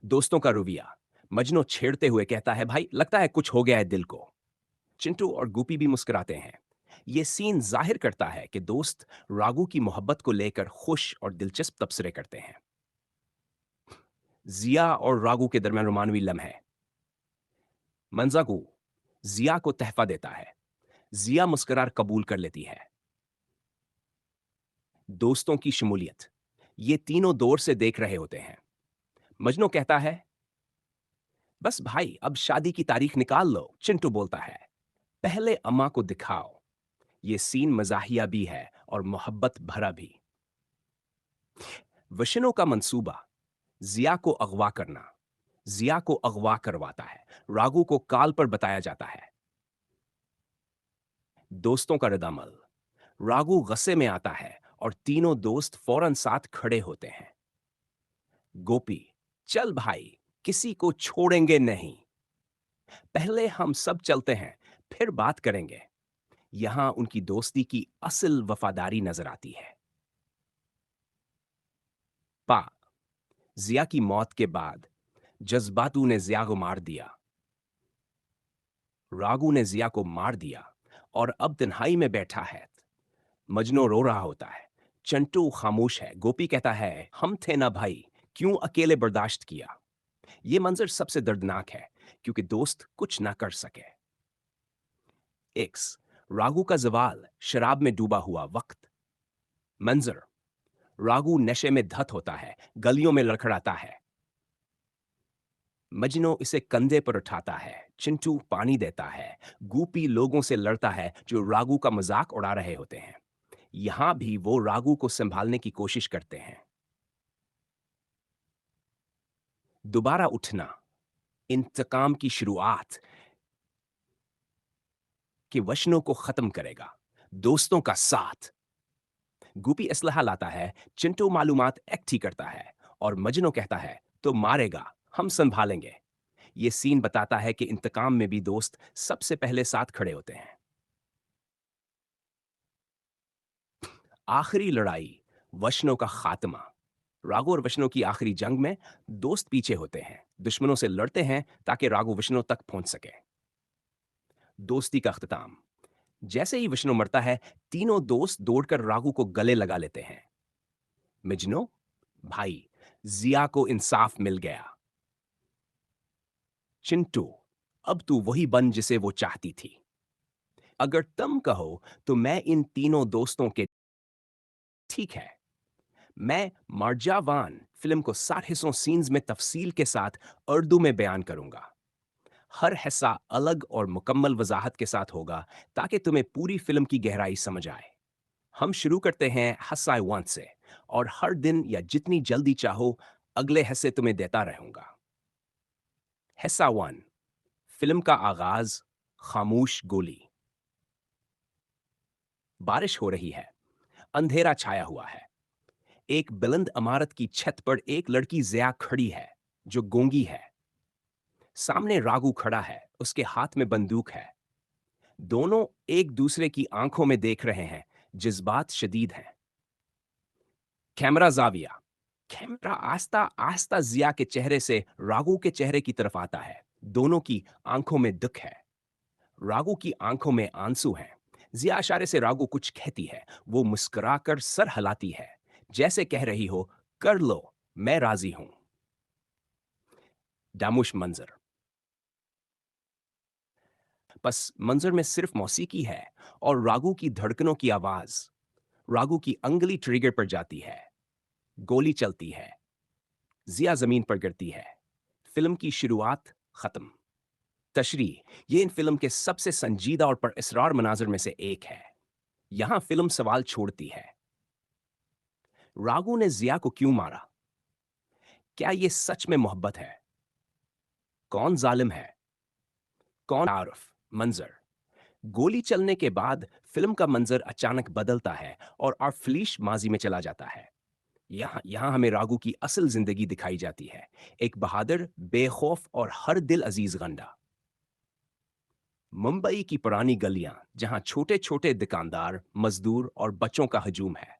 Speaker 2: दोस्तों का रवैया, मजनू छेड़ते हुए कहता है, भाई लगता है कुछ हो गया है दिल को। चिंटू और गुपी भी मुस्कुराते हैं। ये सीन जाहिर करता है कि दोस्त रागू की मोहब्बत को लेकर खुश और दिलचस्प तबसरे करते हैं। जिया और रागू के दरमियान रोमानवी लम्हे। मंजागू जिया को तहफा देता है। जिया मुस्कुराकर कबूल कर लेती है। दोस्तों की शमूलियत, ये तीनों दौर से देख रहे होते हैं। मजनू कहता है, बस भाई अब शादी की तारीख निकाल लो। चिंटू बोलता है, पहले अम्मा को दिखाओ। ये सीन मजाहिया भी है और मोहब्बत भरा भी। वशनों का मंसूबा, जिया को अगवा करना। जिया को अगवा करवाता है। रागू को काल पर बताया जाता है। दोस्तों का रद्द-अमल, रागू गुस्से में आता है और तीनों दोस्त फौरन साथ खड़े होते हैं। गोपी, चल भाई, किसी को छोड़ेंगे नहीं। पहले हम सब चलते हैं, फिर बात करेंगे। यहां उनकी दोस्ती की असल वफादारी नजर आती है। पा, जिया की मौत के बाद जज्बातू ने जिया को मार दिया। रागू ने जिया को मार दिया और अब तन्हाई में बैठा है। मजनू रो रहा होता है। चंटू खामोश है। गोपी कहता है, हम थे ना भाई, क्यों अकेले बर्दाश्त किया। यह मंजर सबसे दर्दनाक है क्योंकि दोस्त कुछ ना कर सके। एक्स, रागू का जवाल, शराब में डूबा हुआ वक्त। मंजर, रागू नशे में धत होता है, गलियों में लड़खड़ाता है। मजनू इसे कंधे पर उठाता है। चिंटू पानी देता है। गूपी लोगों से लड़ता है जो रागू का मजाक उड़ा रहे होते हैं। यहां भी वो रागू को संभालने की कोशिश करते हैं। दोबारा उठना, इंतकाम की शुरुआत के वचनों को खत्म करेगा। दोस्तों का साथ, गूपी असलहा लाता है। चिंटू मालूमात इकट्ठी करता है और मजनू कहता है, तो मारेगा, हम संभालेंगे। ये सीन बताता है कि इंतकाम में भी दोस्त सबसे पहले साथ खड़े होते हैं। आखिरी लड़ाई, वशनों का खात्मा। राघु और वशनों की आखिरी जंग में दोस्त पीछे होते हैं, दुश्मनों से लड़ते हैं ताकि राघु वशनों तक पहुंच सके। दोस्ती का अख्ताम, जैसे ही विष्णु मरता है, तीनों दोस्त दौड़कर राघु को गले लगा लेते हैं। मिजनो, भाई, जिया को इंसाफ मिल गया। चिंटू, अब तू वही बन जिसे वो चाहती थी। अगर तुम कहो तो मैं इन तीनों दोस्तों के ठीक है। मैं मार्जावान फिल्म को 60 हिस्सों सीन्स में तफसील के साथ उर्दू में बयान करूंगा। हर हिस्सा अलग और मुकम्मल वजाहत के साथ होगा ताकि तुम्हें पूरी फिल्म की गहराई समझ आए। हम शुरू करते हैं हिस्सा 1 से और हर दिन या जितनी जल्दी चाहो अगले हिस्से तुम्हें देता रहूंगा। हिस्सा 1, फिल्म का आगाज, खामोश गोली। बारिश हो रही है, अंधेरा छाया हुआ है। एक बुलंद इमारत की छत पर एक लड़की जिया खड़ी है जो गूंगी है। सामने रागू खड़ा है, उसके हाथ में बंदूक है। दोनों एक दूसरे की आंखों में देख रहे हैं, जज्बात शदीद हैं। कैमरा जाविया। कैमरा आस्ता आस्ता जिया के चेहरे से रागू के चेहरे की तरफ आता है। दोनों की आंखों में दुख है। रागू की आंखों में आंसू हैं। जिया इशारे से रागू कुछ कहती है। वो मुस्कुराकर सर हिलाती है, जैसे कह रही हो, कर लो, मैं राजी हूं। दामुश मंजर। बस मंजर में सिर्फ मौसीकी है और रागू की धड़कनों की आवाज। रागू की अंगुली ट्रिगर पर जाती है। गोली चलती है। जिया जमीन पर गिरती है। फिल्म की शुरुआत खत्म। तशरीह। ये इन फिल्म के सबसे संजीदा और पुरअसरार मनाजिर में से एक है। यहां फिल्म सवाल छोड़ती है, रागू ने जिया को क्यों मारा? क्या ये सच में मोहब्बत है? कौन जालिम है? कौन आरफ? मंजर। गोली चलने के बाद फिल्म का मंजर अचानक बदलता है और आर्फलीश माजी में चला जाता है। यहां हमें रागू की असल जिंदगी दिखाई जाती है। एक बहादुर, बेखौफ और हर दिल अजीज गंडा। मुंबई की पुरानी गलियां, जहां छोटे छोटे दुकानदार, मजदूर और बच्चों का हजूम है।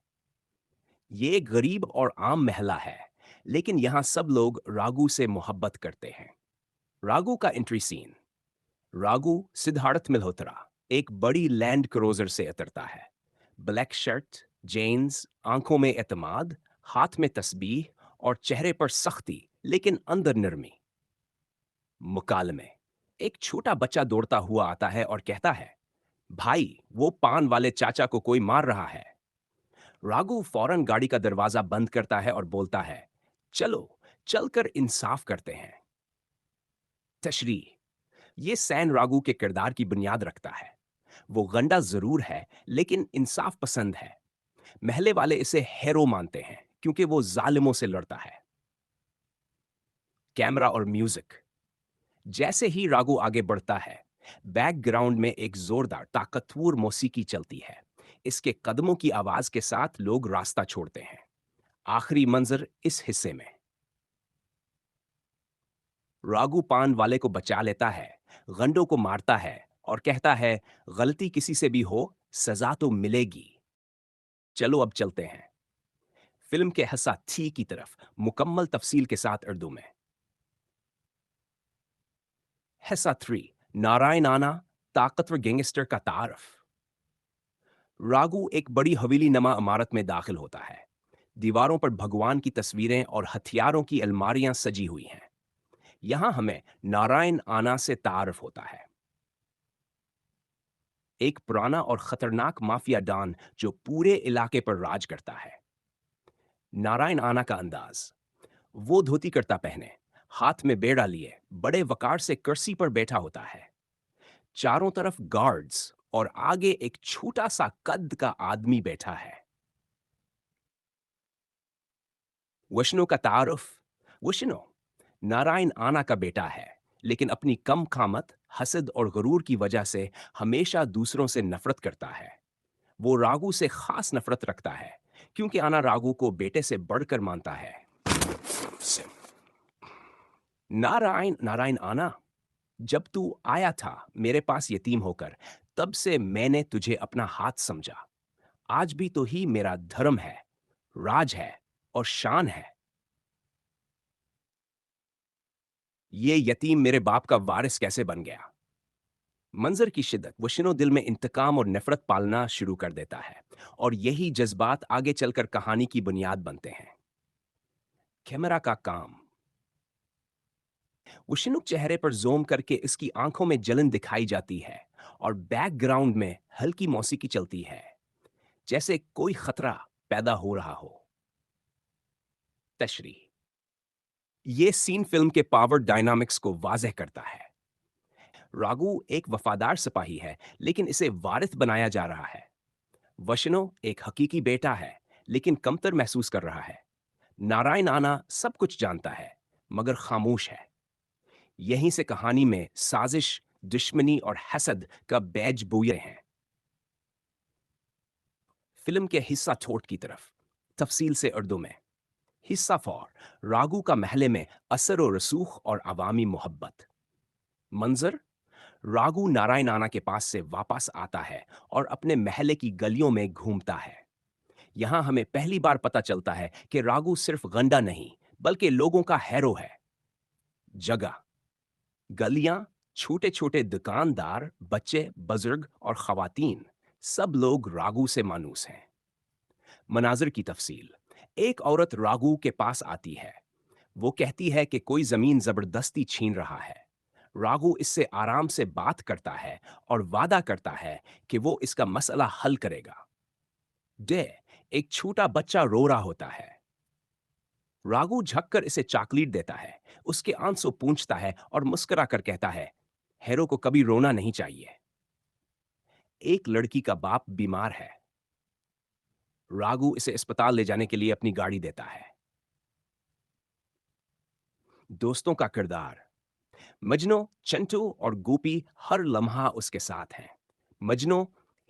Speaker 2: ये एक गरीब और आम महला है, लेकिन यहां सब लोग रागू से मोहब्बत करते हैं। रागू का एंट्री सीन। रागू सिद्धार्थ मल्होत्रा एक बड़ी लैंड क्रूजर से उतरता है। ब्लैक शर्ट, जेन्स, आंखों में एतमाद, हाथ में तस्बीह और चेहरे पर सख्ती, लेकिन अंदर नरमी। मुकालमे। एक छोटा बच्चा दौड़ता हुआ आता है और कहता है, भाई, वो पान वाले चाचा को कोई मार रहा है। राघु फौरन गाड़ी का दरवाजा बंद करता है और बोलता है, चलो, चलकर इंसाफ करते हैं। तशरीह। ये सैन राघु के किरदार की बुनियाद रखता है। वो गंडा जरूर है, लेकिन इंसाफ पसंद है। महले वाले इसे हेरो मानते हैं क्योंकि वो जालिमों से लड़ता है। कैमरा और म्यूजिक। जैसे ही राघु आगे बढ़ता है, बैकग्राउंड में एक जोरदार, ताकतवर मौसीकी चलती है। इसके कदमों की आवाज के साथ लोग रास्ता छोड़ते हैं। आखिरी मंजर इस हिस्से में। रागू पान वाले को बचा लेता है, गंडों को मारता है और कहता है, गलती किसी से भी हो, सजा तो मिलेगी। चलो अब चलते हैं। फिल्म के हस्सा थी की तरफ मुकम्मल तफसील के साथ उर्दू में। हिस्सा 3। नारायण आना, ताकतवर गैंगस्टर का तारफ। रागू एक बड़ी हवेली नमा इमारत में दाखिल होता है। दीवारों पर भगवान की तस्वीरें और हथियारों की अलमारियां सजी हुई हैं। यहां हमें नारायण आना से तारफ होता है। एक पुराना और खतरनाक माफिया डॉन जो पूरे इलाके पर राज करता है। नारायण आना का अंदाज। वो धोती कुर्ता पहने, हाथ में बेड़ा लिए, बड़े वकार से कुर्सी पर बैठा होता है। चारों तरफ गार्ड्स और आगे एक छोटा सा कद का आदमी बैठा है। विष्णु का तारुफ। विष्णु नारायण आना का बेटा है, लेकिन अपनी कम कामत, हसद और गुरूर की वजह से हमेशा दूसरों से नफरत करता है। वो रागू से खास नफरत रखता है, क्योंकि आना रागू को बेटे से बढ़कर मानता है। नारायण नारायण आना, जब तू आया था मेरे पास यतीम होकर, तब से मैंने तुझे अपना हाथ समझा। आज भी तो ही मेरा धर्म है, राज है और शान है। ये यतीम मेरे बाप का वारिस कैसे बन गया? मंजर की शिद्दत। वशिनो दिल में इंतकाम और नफरत पालना शुरू कर देता है, और यही जज्बात आगे चलकर कहानी की बुनियाद बनते हैं। कैमरा का काम। वशिनुक चेहरे पर जोम करके इसकी आंखों में जलन दिखाई जाती है, और बैकग्राउंड में हल्की मौसीकी चलती है, जैसे कोई खतरा पैदा हो रहा हो। तशरीह। ये सीन फिल्म के पावर डायनामिक्स को वाज़ेह करता है। रागू एक वफादार सिपाही है, लेकिन इसे वारिस बनाया जा रहा है। वशनो एक हकीकी बेटा है, लेकिन कमतर महसूस कर रहा है। नारायण आना सब कुछ जानता है, मगर खामोश है। यहीं से कहानी में साजिश, दुश्मनी और हसद का बैज बोए हैं। फिल्म के हिस्सा थोट की तरफ तफसील से उर्दू में। हिस्सा फॉर। रागू का महले में असर और रसूख और अवामी मोहब्बत। मंजर, रागू नारायण आना के पास से वापस आता है और अपने महल की गलियों में घूमता है। यहां हमें पहली बार पता चलता है कि रागू सिर्फ गंडा नहीं, बल्कि लोगों का हैरो है। जगह, गलियां, छोटे छोटे दुकानदार, बच्चे, बुजुर्ग और खवातीन, सब लोग रागू से मानूस हैं। मनाजिर की तफसील। एक औरत रागू के पास आती है। वो कहती है कि कोई जमीन जबरदस्ती छीन रहा है। रागू इससे आराम से बात करता है और वादा करता है कि वो इसका मसला हल करेगा। डे, एक छोटा बच्चा रो रहा होता है। रागू झककर इसे चॉकलेट देता है, उसके आंसू पूंछता है और मुस्कुरा कर कहता है, हेरो को कभी रोना नहीं चाहिए। एक लड़की का बाप बीमार है। रागू इसे अस्पताल ले जाने के लिए अपनी गाड़ी देता है। दोस्तों का किरदार। मजनू, चंटू और गोपी हर लम्हा उसके साथ हैं। मजनू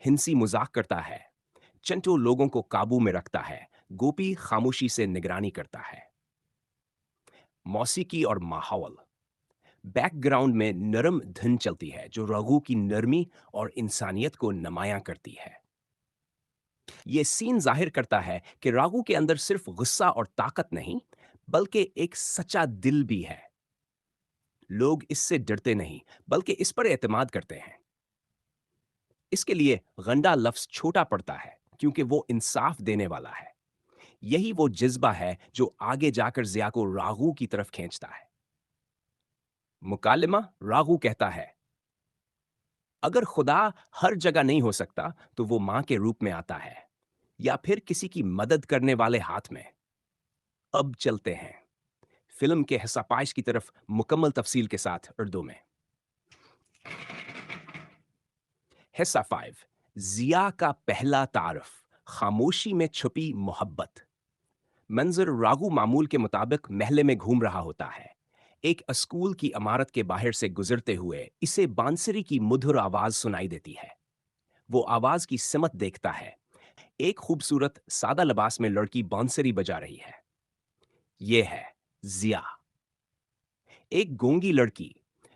Speaker 2: हिंसी मजाक करता है, चंटू लोगों को काबू में रखता है, गोपी खामोशी से निगरानी करता है। मौसीकी और माहौल। बैकग्राउंड में नरम धुन चलती है जो रघु की नरमी और इंसानियत को नुमायां करती है। यह सीन जाहिर करता है कि रागू के अंदर सिर्फ गुस्सा और ताकत नहीं, बल्कि एक सच्चा दिल भी है। लोग इससे डरते नहीं, बल्कि इस पर एतमाद करते हैं। इसके लिए गंडा लफ्ज छोटा पड़ता है क्योंकि वो इंसाफ देने वाला है। यही वो जज्बा है जो आगे जाकर जिया को रागू की तरफ खींचता है। मुकालिमा, रागू कहता है, अगर खुदा हर जगह नहीं हो सकता तो वो मां के रूप में आता है, या फिर किसी की मदद करने वाले हाथ में। अब चलते हैं फिल्म के हिस्सा पाइश की तरफ मुकम्मल तफसील के साथ उर्दू में। हिस्सा 5, जिया का पहला तारफ, खामोशी में छुपी मोहब्बत। मंजर रागू मामूल के मुताबिक महल में घूम रहा होता है। एक स्कूल की इमारत के बाहर से गुजरते हुए इसे बांसुरी की मधुर आवाज सुनाई देती है। वो आवाज की सिमत देखता है। एक खूबसूरत सादा लिबास में लड़की बांसुरी बजा रही है। ये है जिया, एक गूंगी लड़की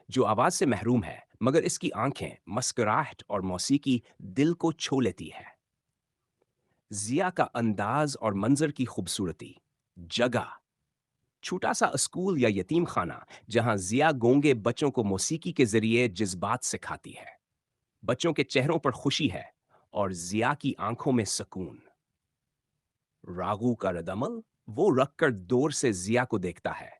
Speaker 2: जो आवाज से महरूम है, मगर इसकी आंखें, मुस्कुराहट और मौसीकी दिल को छू लेती है। जिया का अंदाज और मंजर की खूबसूरती। जगह, छोटा सा स्कूल या यतीम खाना जहां जिया गूंगे बच्चों को मौसीकी के जरिए जज्बात सिखाती है। बच्चों के चेहरों पर खुशी है और जिया की आंखों में सुकून। रागू का रदअमल, वो रखकर दूर से जिया को देखता है।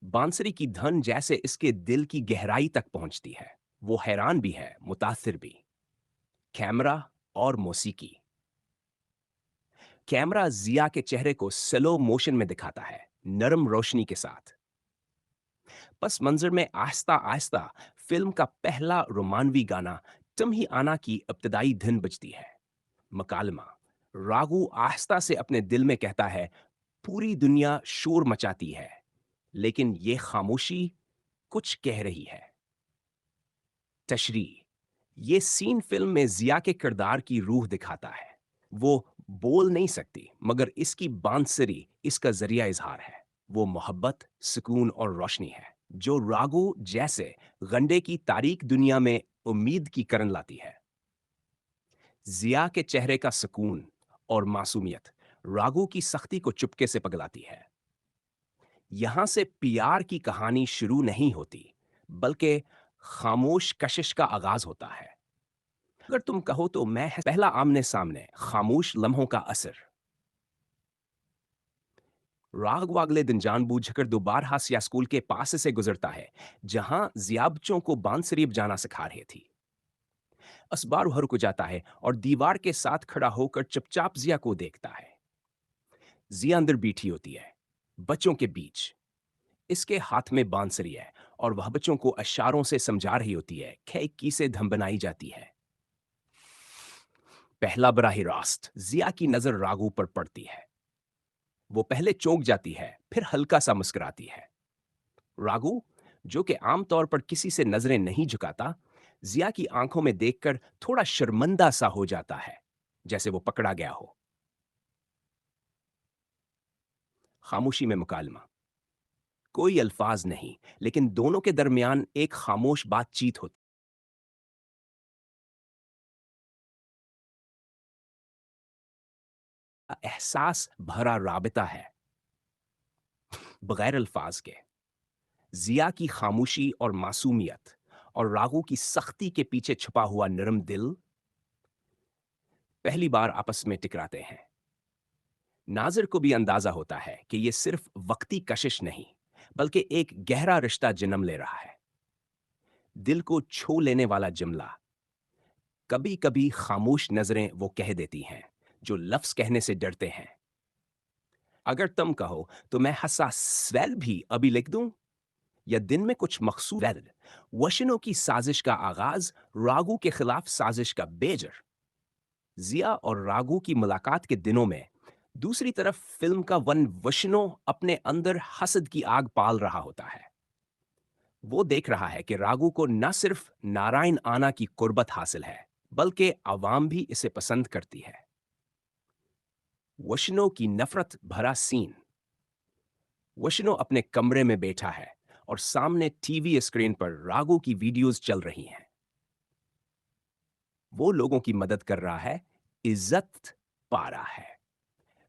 Speaker 2: बांसुरी की धन जैसे इसके दिल की गहराई तक पहुंचती है। वो हैरान भी है, मुतासिर भी। कैमरा और मौसीकी। कैमरा जिया के चेहरे को स्लो मोशन में दिखाता है, नरम रोशनी के साथ। पस मंजर में आहिस्ता आहिस्ता फिल्म का पहला रोमानवी गाना तुम ही आना की इब्तदाई धुन बजती है। मकालमा, रागू आहिस्ता से अपने दिल में कहता है, पूरी दुनिया शोर मचाती है, लेकिन ये खामोशी कुछ कह रही है। तशरी, ये सीन फिल्म में जिया के किरदार की रूह दिखाता है। वो बोल नहीं सकती, मगर इसकी बांसुरी इसका जरिया इजहार है। वो मोहब्बत, सुकून और रोशनी है जो रागू जैसे गंडे की तारीक दुनिया में उम्मीद की किरण लाती है। जिया के चेहरे का सुकून और मासूमियत रागू की सख्ती को चुपके से पगलाती है। यहां से प्यार की कहानी शुरू नहीं होती, बल्कि खामोश कशिश का आगाज होता है। अगर तुम कहो तो मैं पहला आमने सामने, खामोश लम्हों का असर। राग अगले दिन जानबूझकर दोबारा हासिया स्कूल के पास से गुजरता है, जहां जिया बच्चों को बांसुरी बजाना सिखा रही थी। असबार हर को जाता है और दीवार के साथ खड़ा होकर चुपचाप जिया को देखता है। जिया अंदर बैठी होती है, बच्चों के बीच। इसके हाथ में बांसुरी है और वह बच्चों को इशारों से समझा रही होती है, खे से धम बनाई जाती है। पहला बराह रास्त जिया की नजर रागू पर पड़ती है। वो पहले चौंक जाती है, फिर हल्का सा मुस्कुराती है। रागू, जो कि आमतौर पर किसी से नजरें नहीं झुकाता, जिया की आंखों में देखकर थोड़ा शर्मिंदा सा हो जाता है, जैसे वो पकड़ा गया हो। खामोशी में मुकालमा। कोई अल्फाज नहीं, लेकिन दोनों के दरमियान एक खामोश बातचीत होती है, एहसास भरा राबिता है, बगैर अल्फाज के। जिया की खामोशी और मासूमियत और रागू की सख्ती के पीछे छुपा हुआ नरम दिल पहली बार आपस में टकराते हैं। नाज़िर को भी अंदाजा होता है कि ये सिर्फ वक्ती कशिश नहीं, बल्कि एक गहरा रिश्ता जन्म ले रहा है। दिल को छू लेने वाला जुमला, कभी कभी खामोश नजरें वो कह देती हैं जो लफ्ज कहने से डरते हैं। अगर तुम कहो तो मैं हंसा स्वेल भी अभी लिख दूं, या दिन में कुछ मखसूस वेल। वशनों की साजिश का आगाज, रागू के खिलाफ साजिश का बेजर। जिया और रागू की मुलाकात के दिनों में दूसरी तरफ फिल्म का वन वशनो अपने अंदर हसद की आग पाल रहा होता है। वो देख रहा है कि रागू को न सिर्फ नारायण आना की कुर्बत हासिल है, बल्कि आवाम भी इसे पसंद करती है। वशनो की नफरत भरा सीन। वशनो अपने कमरे में बैठा है और सामने टीवी स्क्रीन पर रागू की वीडियोस चल रही हैं। वो लोगों की मदद कर रहा है, इज्जत पा रहा है।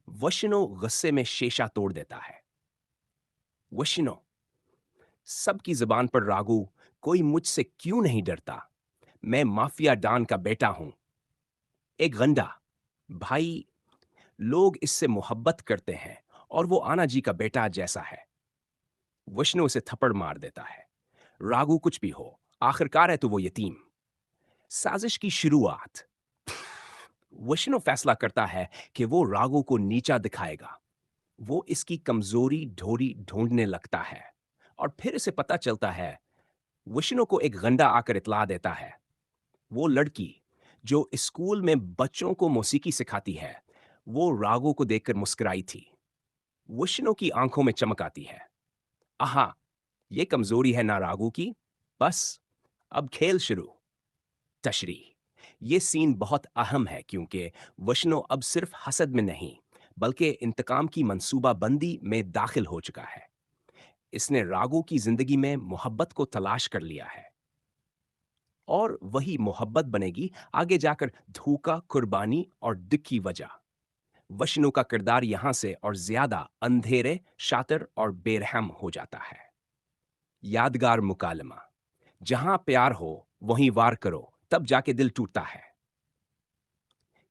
Speaker 2: वशनो गुस्से में शीशा तोड़ देता है। वशनो, सबकी जुबान पर रागू, कोई मुझसे क्यों नहीं डरता, मैं माफिया डॉन का बेटा हूं। एक गंडा भाई, लोग इससे मोहब्बत करते हैं और वो आना जी का बेटा जैसा है। विष्णु उसे थप्पड़ मार देता है। रागू कुछ भी हो, आखिरकार है तो वो यतीम। साजिश की शुरुआत। विष्णु फैसला करता है कि वो रागू को नीचा दिखाएगा। वो इसकी कमजोरी ढोरी ढूंढने लगता है और फिर इसे पता चलता है। विष्णु को एक गंडा आकर इतला देता है। वो लड़की जो स्कूल में बच्चों को मौसीकी सिखाती है, वो रागू को देखकर मुस्कुराई थी। विष्णु की आंखों में चमक आती है। आहा, ये कमजोरी है ना रागू की। बस अब खेल शुरू। तशरी, ये सीन बहुत अहम है क्योंकि विष्णु अब सिर्फ हसद में नहीं, बल्कि इंतकाम की मंसूबाबंदी में दाखिल हो चुका है। इसने रागू की जिंदगी में मोहब्बत को तलाश कर लिया है और वही मोहब्बत बनेगी आगे जाकर धोखा, कुर्बानी और दुख की वजह। वशनु का किरदार यहां से और ज्यादा अंधेरे, शातिर और बेरहम हो जाता है। यादगार मुकालमा। जहां प्यार हो वहीं वार करो, तब जाके दिल टूटता है।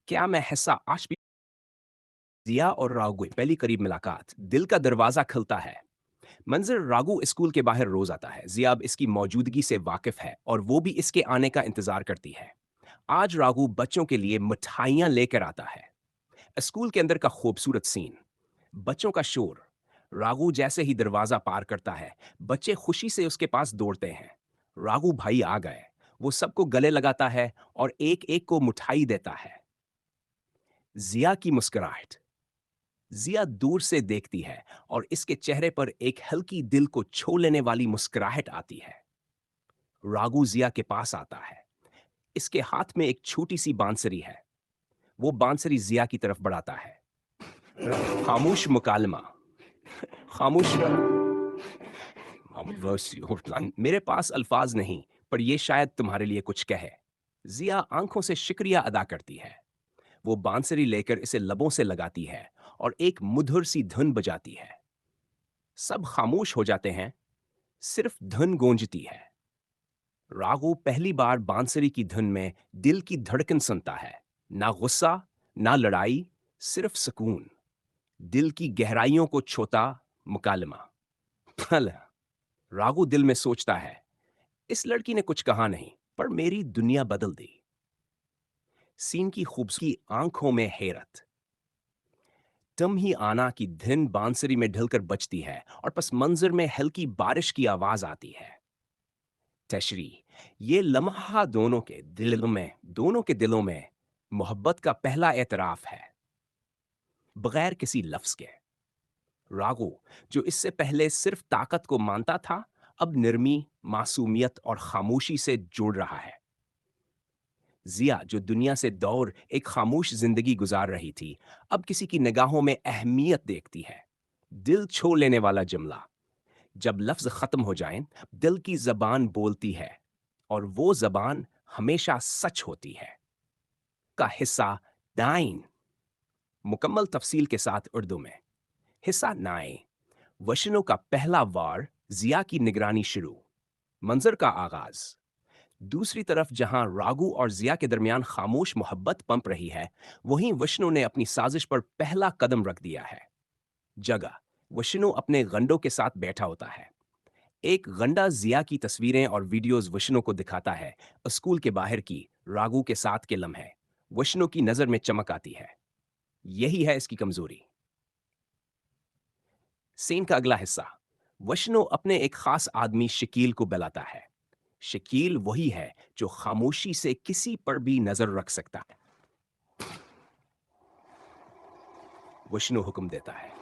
Speaker 2: क्या मैं हिस्सा आज भी। जिया और रागू की पहली करीब मुलाकात, दिल का दरवाजा खुलता है। मंजर, रागू स्कूल के बाहर रोज आता है। जिया अब इसकी मौजूदगी से वाकिफ है और वो भी इसके आने का इंतजार करती है। आज रागू बच्चों के लिए मिठाइयां लेकर आता है। स्कूल के अंदर का खूबसूरत सीन, बच्चों का शोर। रागू जैसे ही दरवाजा पार करता है, बच्चे खुशी से उसके पास दौड़ते हैं। रागू भाई आ गए। वो सबको गले लगाता है और एक एक को मिठाई देता है। जिया की मुस्कुराहट। जिया दूर से देखती है और इसके चेहरे पर एक हल्की, दिल को छू लेने वाली मुस्कुराहट आती है। रागू जिया के पास आता है। इसके हाथ में एक छोटी सी बांसुरी है। वो बांसुरी जिया की तरफ बढ़ाता है। खामोश मुकालमा। खामोश। मेरे पास अल्फाज नहीं, पर यह शायद तुम्हारे लिए कुछ कहे। जिया आंखों से शुक्रिया अदा करती है। वो बांसुरी लेकर इसे लबों से लगाती है और एक मधुर सी धुन बजाती है। सब खामोश हो जाते हैं, सिर्फ धुन गूंजती है। रागू पहली बार बांसुरी की धुन में दिल की धड़कन सुनता है। ना गुस्सा, ना लड़ाई, सिर्फ सुकून। दिल की गहराइयों को छूता मुकालमा। भला, रागू दिल में सोचता है, इस लड़की ने कुछ कहा नहीं, पर मेरी दुनिया बदल दी। सीन की खूबसूरती, आंखों में हैरत। तुम ही आना की धुन बांसुरी में ढलकर बजती है और पस मंजर में हल्की बारिश की आवाज आती है। तशरी, ये लम्हा दोनों के दिलों में मोहब्बत का पहला एतराफ है, बगैर किसी लफ्ज के। रागू, जो इससे पहले सिर्फ ताकत को मानता था, अब नरमी, मासूमियत और खामोशी से जुड़ रहा है। जिया, जो दुनिया से दूर एक खामोश जिंदगी गुजार रही थी, अब किसी की निगाहों में अहमियत देखती है। दिल छू लेने वाला जुमला। जब लफ्ज खत्म हो जाएं, दिल की जबान बोलती है और वो जबान हमेशा सच होती है। का हिस्सा 9। मुकम्मल तफसील के साथ उर्दू में। हिस्सा 9। वशनों का पहला वार, जिया की निगरानी शुरू। मंजर का आगाज। दूसरी तरफ जहां रागू और जिया के दरमियान खामोश मोहब्बत पंप रही है, वहीं वशनु ने अपनी साजिश पर पहला कदम रख दिया है। जगह, वशनु अपने गंडों के साथ बैठा होता है। एक गंडा जिया की तस्वीरें और वीडियोस वशनु को दिखाता है। स्कूल के बाहर की रागू के साथ के लम्हे वशनु की नजर में चमक आती है। यही है इसकी कमजोरी। सीन का अगला हिस्सा। वशनु अपने एक खास आदमी शकील को बुलाता है। शकील वही है जो खामोशी से किसी पर भी नजर रख सकता है। वशनु हुक्म देता है,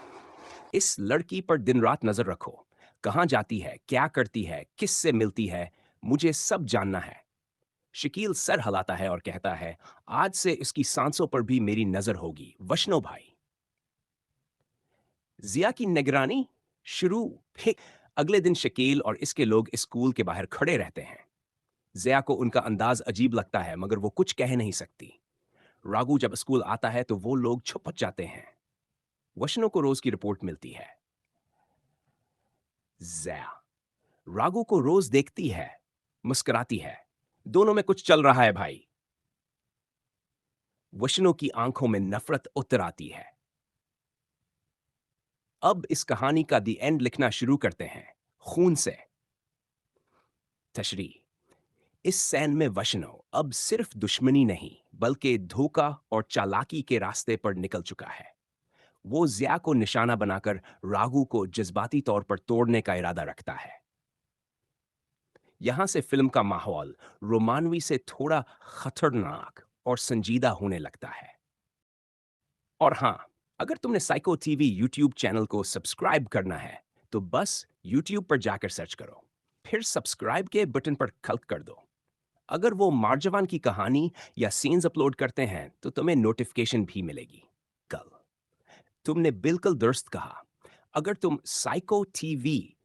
Speaker 2: इस लड़की पर दिन रात नजर रखो। कहां जाती है, क्या करती है, किस से मिलती है, मुझे सब जानना है। शकील सर हिलाता है और कहता है, आज से इसकी सांसों पर भी मेरी नजर होगी वशनु भाई। जिया की निगरानी शुरू। फिर अगले दिन शकील और इसके लोग स्कूल के बाहर खड़े रहते हैं। जिया को उनका अंदाज अजीब लगता है, मगर वो कुछ कह नहीं सकती। रागू जब स्कूल आता है तो वो लोग छुप जाते हैं। वशनु को रोज की रिपोर्ट मिलती है। जिया रागू को रोज देखती है, मुस्कुराती है। दोनों में कुछ चल रहा है भाई। वशनु की आंखों में नफरत उतर आती है। अब इस कहानी का दी एंड लिखना शुरू करते हैं, खून से। तशरी। इस सैन में वशनु अब सिर्फ दुश्मनी नहीं, बल्कि धोखा और चालाकी के रास्ते पर निकल चुका है। वो जिया को निशाना बनाकर रागू को जज्बाती तौर पर तोड़ने का इरादा रखता है। यहां से फिल्म का माहौल रोमानवी से थोड़ा खतरनाक और संजीदा होने लगता है। और हां, अगर तुमने साइको टीवी यूट्यूब चैनल को सब्सक्राइब करना है, तो बस यूट्यूब पर जाकर सर्च करो, फिर सब्सक्राइब के बटन पर क्लिक कर दो। अगर वो मार्जवान की कहानी या सीन्स अपलोड करते हैं, तो तुम्हें नोटिफिकेशन भी मिलेगी। कल तुमने बिल्कुल दुरुस्त कहा। अगर तुम साइको टीवी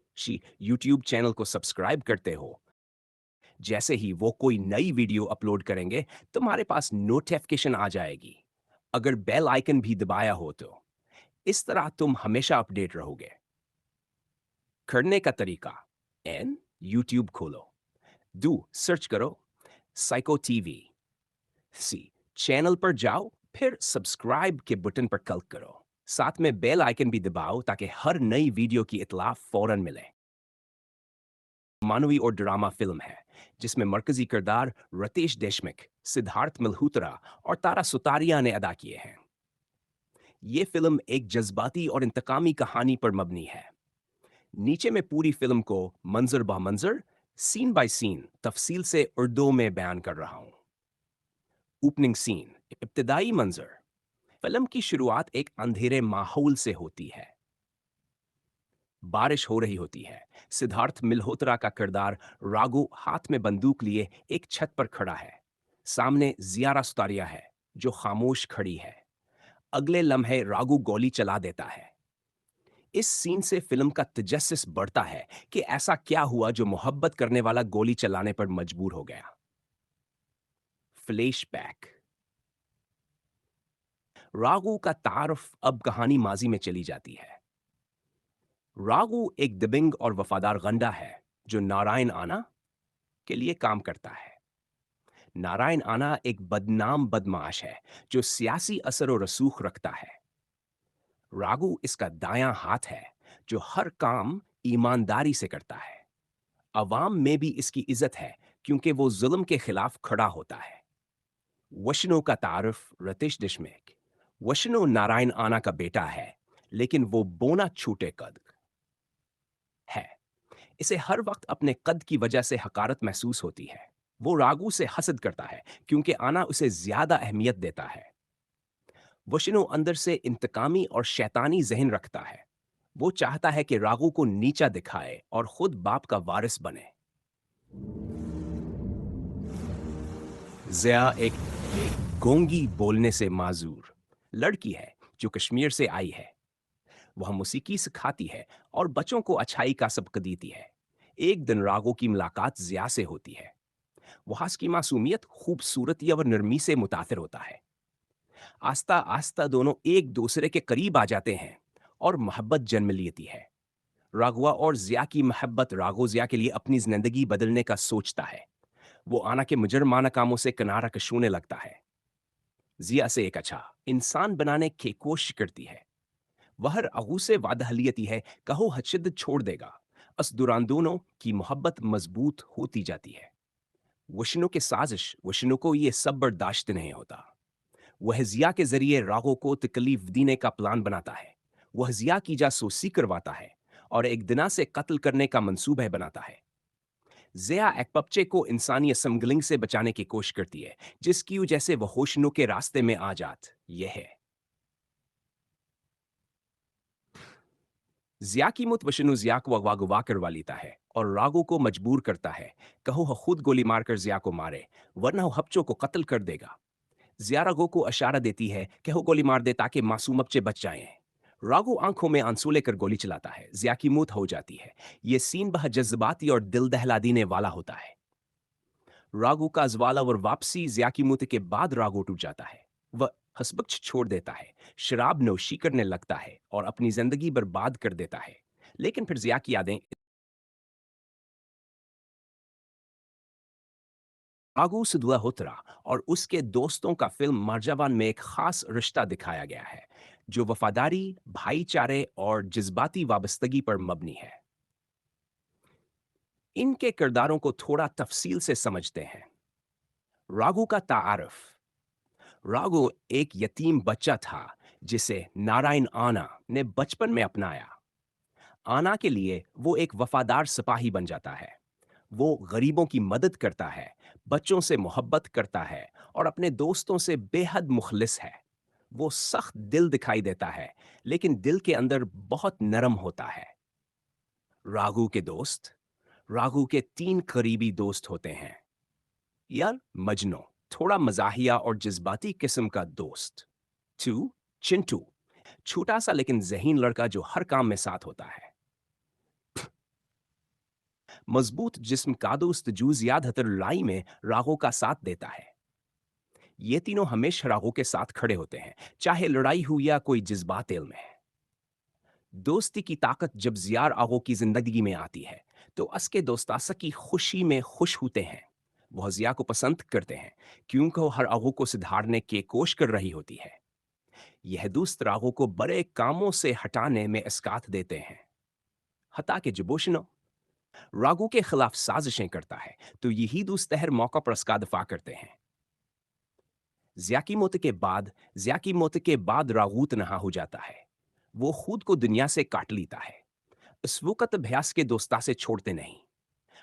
Speaker 2: यूट्यूब चैनल को सब्सक्राइब करते हो, जैसे ही वो कोई नई वीडियो अपलोड करेंगे, तुम्हारे पास नोटिफिकेशन आ जाएगी। अगर बेल आइकन भी दबाया हो तो इस तरह तुम हमेशा अपडेट रहोगे। करने का तरीका। एन यूट्यूब खोलो, डू सर्च करो साइको टीवी। सी चैनल पर जाओ, फिर सब्सक्राइब के बटन पर क्लिक करो। साथ में बेल आइकन भी दबाओ ताकि हर नई वीडियो की इत्तला फौरन मिले। मानवी और ड्रामा फिल्म है जिसमें मरकजी किरदार रितेश देशमुख, सिद्धार्थ मल्होत्रा और तारा सुतारिया ने अदा किए हैं। ये फिल्म एक जज्बाती और इंतकामी कहानी पर मबनी है। नीचे में पूरी फिल्म को मंजर बा मंजर, सीन बाय सीन तफसील से उर्दू में बयान कर रहा हूं। ओपनिंग सीन, इब्तिदाई मंजर। फिल्म की शुरुआत एक अंधेरे माहौल से होती है। बारिश हो रही होती है। सिद्धार्थ मल्होत्रा का किरदार रागू हाथ में बंदूक लिए एक छत पर खड़ा है। सामने जिया सुतारिया है जो खामोश खड़ी है। अगले लम्हे रागू गोली चला देता है। इस सीन से फिल्म का तजस्सुस बढ़ता है कि ऐसा क्या हुआ जो मोहब्बत करने वाला गोली चलाने पर मजबूर हो गया। फ्लैशबैक। रागू का तारुफ अब कहानी माजी में चली जाती है। रागू एक दिबिंग और वफादार गंडा है जो नारायण आना के लिए काम करता है। नारायण आना एक बदनाम बदमाश है जो सियासी असर और रसूख रखता है। रागू इसका दायां हाथ है जो हर काम ईमानदारी से करता है। अवाम में भी इसकी इज्जत है क्योंकि वो जुल्म के खिलाफ खड़ा होता है। वशनु का तारुफ रितेश देशमुख। वशनु नारायण आना का बेटा है, लेकिन वो बोना छूटे कद है। इसे हर वक्त अपने कद की वजह से हकारत महसूस होती है। वो रागू से हसद करता है क्योंकि आना उसे ज्यादा अहमियत देता है। वशनु अंदर से इंतकामी और शैतानी जहन रखता है। वो चाहता है कि रागू को नीचा दिखाए और खुद बाप का वारिस बने। जिया एक गोंगी बोलने से माजूर लड़की है जो कश्मीर से आई है। वह मौसीकी सिखाती है और बच्चों को अच्छाई का सबक देती है। एक दिन रागो की मुलाकात जिया से होती है। वहां की मासूमियत खूबसूरती और नरमी से मुतासिर होता है। आस्ता आस्ता दोनों एक दूसरे के करीब आ जाते हैं और मोहब्बत जन्म लेती है। राघवा और जिया की मोहब्बत राघो जिया के लिए अपनी जिंदगी बदलने का सोचता है। वो आना के मुजरमाना कामों से किनारा कशूने लगता है। जिया से एक अच्छा इंसान बनाने की कोशिश करती है। वह अगू से वादा लियती है, कहो हशिद छोड़ देगा। अस दुरान दोनों की मोहब्बत मजबूत होती जाती है। वशनु के साजिश वशनु को ये सब बर्दाश्त नहीं होता। वह जिया के जरिए रागो को तकलीफ देने का प्लान बनाता है। वह जिया की जासूसी करवाता है और एक दिना से कत्ल करने का मंसूबा बनाता है। जिया एक बच्चे को इंसानी स्मगलिंग से बचाने की कोशिश करती है, जिसकी वजह से वह होशनु के रास्ते में आ जात। यह है जिया की मुत वशनु जिया को अगवा गुवा करवा लेता है और रागो को मजबूर करता है, कहो वह खुद गोली मारकर जिया को मारे, वरना वह हफ्चों को कत्ल कर देगा। जिया रागो को इशारा देती है कि वो गोली मार दे ताकि मासूम बच्चे बच जाएं। रागो आंखों में आंसू लेकर गोली चलाता है। जिया की मौत हो जाती है। यह सीन बहुत जज्बाती और दिल दहला देने वाला होता है। रागो का ज्वाला और वापसी जिया की मौत के बाद रागो टूट जाता है। वह हसबख्श छोड़ देता है, शराब नोशी करने लगता है और अपनी जिंदगी बर्बाद कर देता है। लेकिन फिर जिया की यादें रागो सुदुआ होतरा और उसके दोस्तों का फिल्म मारजावान में एक खास रिश्ता दिखाया गया है, जो वफादारी, भाईचारे और जज्बाती वाबस्तगी पर मबनी है। इनके किरदारों को थोड़ा तफसील से समझते हैं। रागो का तारफ। रागो एक यतीम बच्चा था जिसे नारायण आना ने बचपन में अपनाया। आना के लिए वो एक वफादार सिपाही बन जाता है। वो गरीबों की मदद करता है, बच्चों से मोहब्बत करता है और अपने दोस्तों से बेहद मुखलिस है। वो सख्त दिल दिखाई देता है, लेकिन दिल के अंदर बहुत नरम होता है। राघु के दोस्त। राघु के 3 करीबी दोस्त होते हैं। यार मजनू, थोड़ा मजाहिया और जज्बाती किस्म का दोस्त। 2 चिंटू, छोटा सा लेकिन जहीन लड़का जो हर काम में साथ होता है। मजबूत जिस्म का दोस्त जो ज्यादातर लड़ाई में राघो का साथ देता है। ये तीनों हमेशा राघो के साथ खड़े होते हैं, चाहे लड़ाई हो या कोई जज्बात इल्म है। दोस्ती की ताकत जब जियार आगो की जिंदगी में आती है, तो असके दोस्तासा की खुशी में खुश होते हैं। वह जिया को पसंद करते हैं, क्योंकि वो हर आगो को सुधारने की कोशिश कर रही होती है। यह दोस्त रागो को बड़े कामों से हटाने में इसकात देते हैं। हता के जबोशनो रागो के खिलाफ साजिशें करता है, तो यही दोस्त हर मौका पर उसका दफा करते हैं। जिया की मौत के बाद रागू तनहा हो जाता है। वो खुद को दुनिया से काट लेता है। इस वक्त अभ्यास के दोस्ता से छोड़ते नहीं।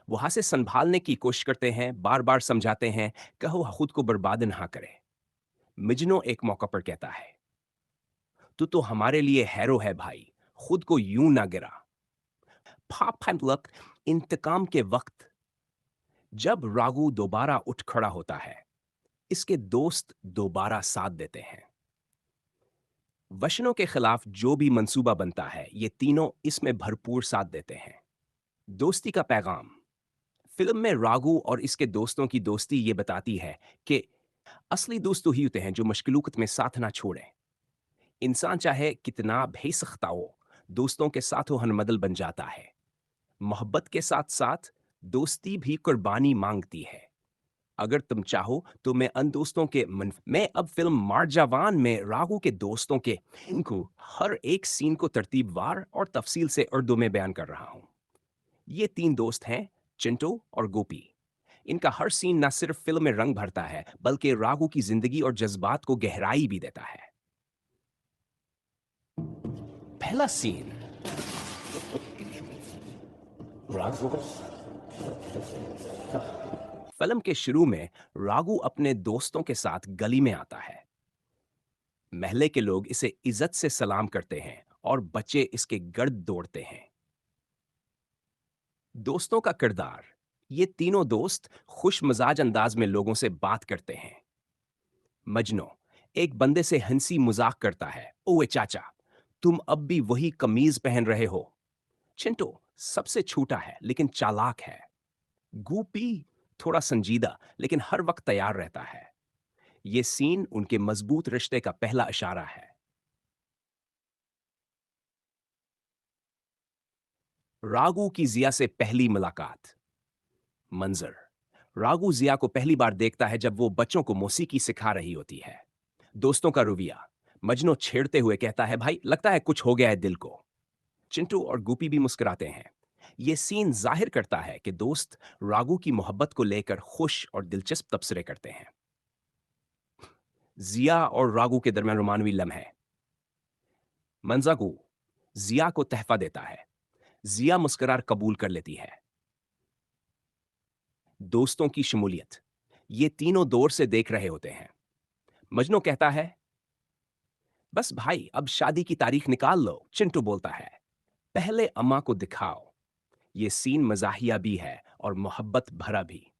Speaker 2: वहां से संभालने की कोशिश करते हैं, बार बार समझाते हैं कि वह खुद को बर्बाद ना करे। मिजनो एक मौका पर कहता है, तू तो हमारे लिए हैरो है भाई, खुद को यूं ना गिरा। पाप इंतकाम के वक्त जब रागू दोबारा उठ खड़ा होता है, इसके दोस्त दोबारा साथ देते हैं। वशनों के खिलाफ जो भी मंसूबा बनता है, ये तीनों इसमें भरपूर साथ देते हैं। दोस्ती का पैगाम। फिल्म में रागू और इसके दोस्तों की दोस्ती ये बताती है कि असली दोस्त तो ही होते हैं जो मुश्किलों में साथ ना छोड़े। इंसान चाहे कितना भी सख्ता हो, दोस्तों के साथ वो हनमदल बन जाता है। मोहब्बत के साथ साथ दोस्ती भी कुर्बानी मांगती है। अगर तुम चाहो तो मैं अब फिल्म मारजावान में रागू के दोस्तों के इनको हर एक सीन को तरतीबवार और तफसील से उर्दू में बयान कर रहा हूं। ये 3 दोस्त हैं, चिंटू और गोपी। इनका हर सीन न सिर्फ फिल्म में रंग भरता है, बल्कि रागू की जिंदगी और जज्बात को गहराई भी देता है। पहला सीन। रागू फिल्म के शुरू में रागू अपने दोस्तों के साथ गली में आता है। महल्ले के लोग इसे इज्जत से सलाम करते हैं और बच्चे इसके गर्द दौड़ते हैं। दोस्तों का किरदार। ये तीनों दोस्त खुश मजाज अंदाज में लोगों से बात करते हैं। मजनू एक बंदे से हंसी मजाक करता है, ओए चाचा, तुम अब भी वही कमीज पहन रहे हो। चिंटू सबसे छोटा है लेकिन चालाक है। गुपी थोड़ा संजीदा लेकिन हर वक्त तैयार रहता है। ये सीन उनके मजबूत रिश्ते का पहला इशारा है। रागू की जिया से पहली मुलाकात। मंजर, रागू जिया को पहली बार देखता है जब वो बच्चों को मौसीकी सिखा रही होती है। दोस्तों का रवैया। मजनू छेड़ते हुए कहता है, भाई लगता है कुछ हो गया है दिल को। चिंटू और गुपी भी मुस्कुराते हैं। ये सीन जाहिर करता है कि दोस्त रागू की मोहब्बत को लेकर खुश और दिलचस्प तबसरे करते हैं। जिया और रागू के दरमियान रोमानवी लम्हे। मंजागू जिया को तहफा देता है। जिया मुस्कुराकर कबूल कर लेती है। दोस्तों की शमूलियत। ये तीनों दौर से देख रहे होते हैं। मजनू कहता है, बस भाई अब शादी की तारीख निकाल लो। चिंटू बोलता है, पहले अम्मा को दिखाओ। ये सीन मजाहिया भी है और मोहब्बत भरा भी।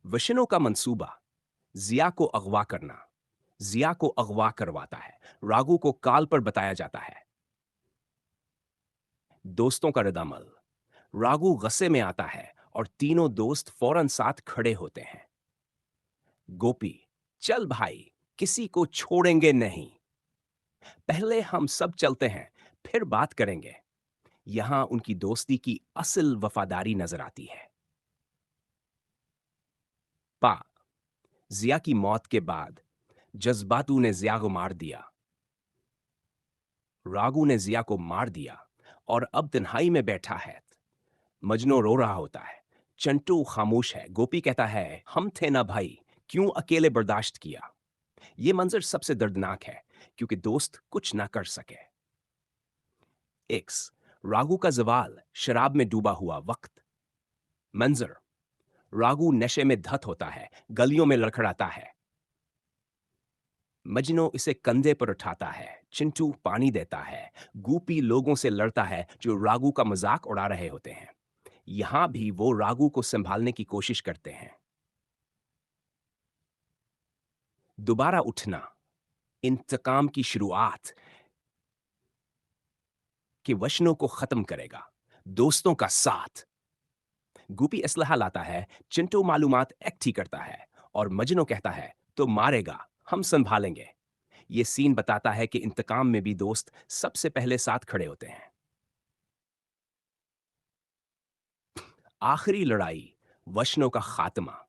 Speaker 2: वशनों का मंसूबा। जिया को अगवा करना। जिया को अगवा करवाता है। रागू को काल पर बताया जाता है। दोस्तों का रद्दअमल। रागू गुस्से में आता है और तीनों दोस्त फौरन साथ खड़े होते हैं। गोपी, चल भाई, किसी को छोड़ेंगे नहीं। पहले हम सब चलते हैं, फिर बात करेंगे। यहां उनकी दोस्ती की असल वफादारी नजर आती है। पा, जिया की मौत के बाद जज्बातू ने जिया को मार दिया। रागू ने जिया को मार दिया और अब तन्हाई में बैठा है। मजनू रो रहा होता है। चंटू खामोश है। गोपी कहता है, हम थे ना भाई, क्यों अकेले बर्दाश्त किया। यह मंजर सबसे दर्दनाक है क्योंकि दोस्त कुछ ना कर सके। एक्स, रागू का जवाल, शराब में डूबा हुआ वक्त। मंजर, रागू नशे में धत होता है, गलियों में लड़खड़ाता है। मजनू इसे कंधे पर उठाता है। चिंटू पानी देता है। गूपी लोगों से लड़ता है जो रागू का मजाक उड़ा रहे होते हैं। यहां भी वो रागू को संभालने की कोशिश करते हैं। दोबारा उठना, इंतकाम की शुरुआत के वशनों को खत्म करेगा। दोस्तों का साथ। गूपी असलहा लाता है। चिंटू मालूमात इकट्ठी करता है और मजनू कहता है, तो मारेगा, हम संभालेंगे। ये सीन बताता है कि इंतकाम में भी दोस्त सबसे पहले साथ खड़े होते हैं। आखिरी लड़ाई, वशनों का खात्मा।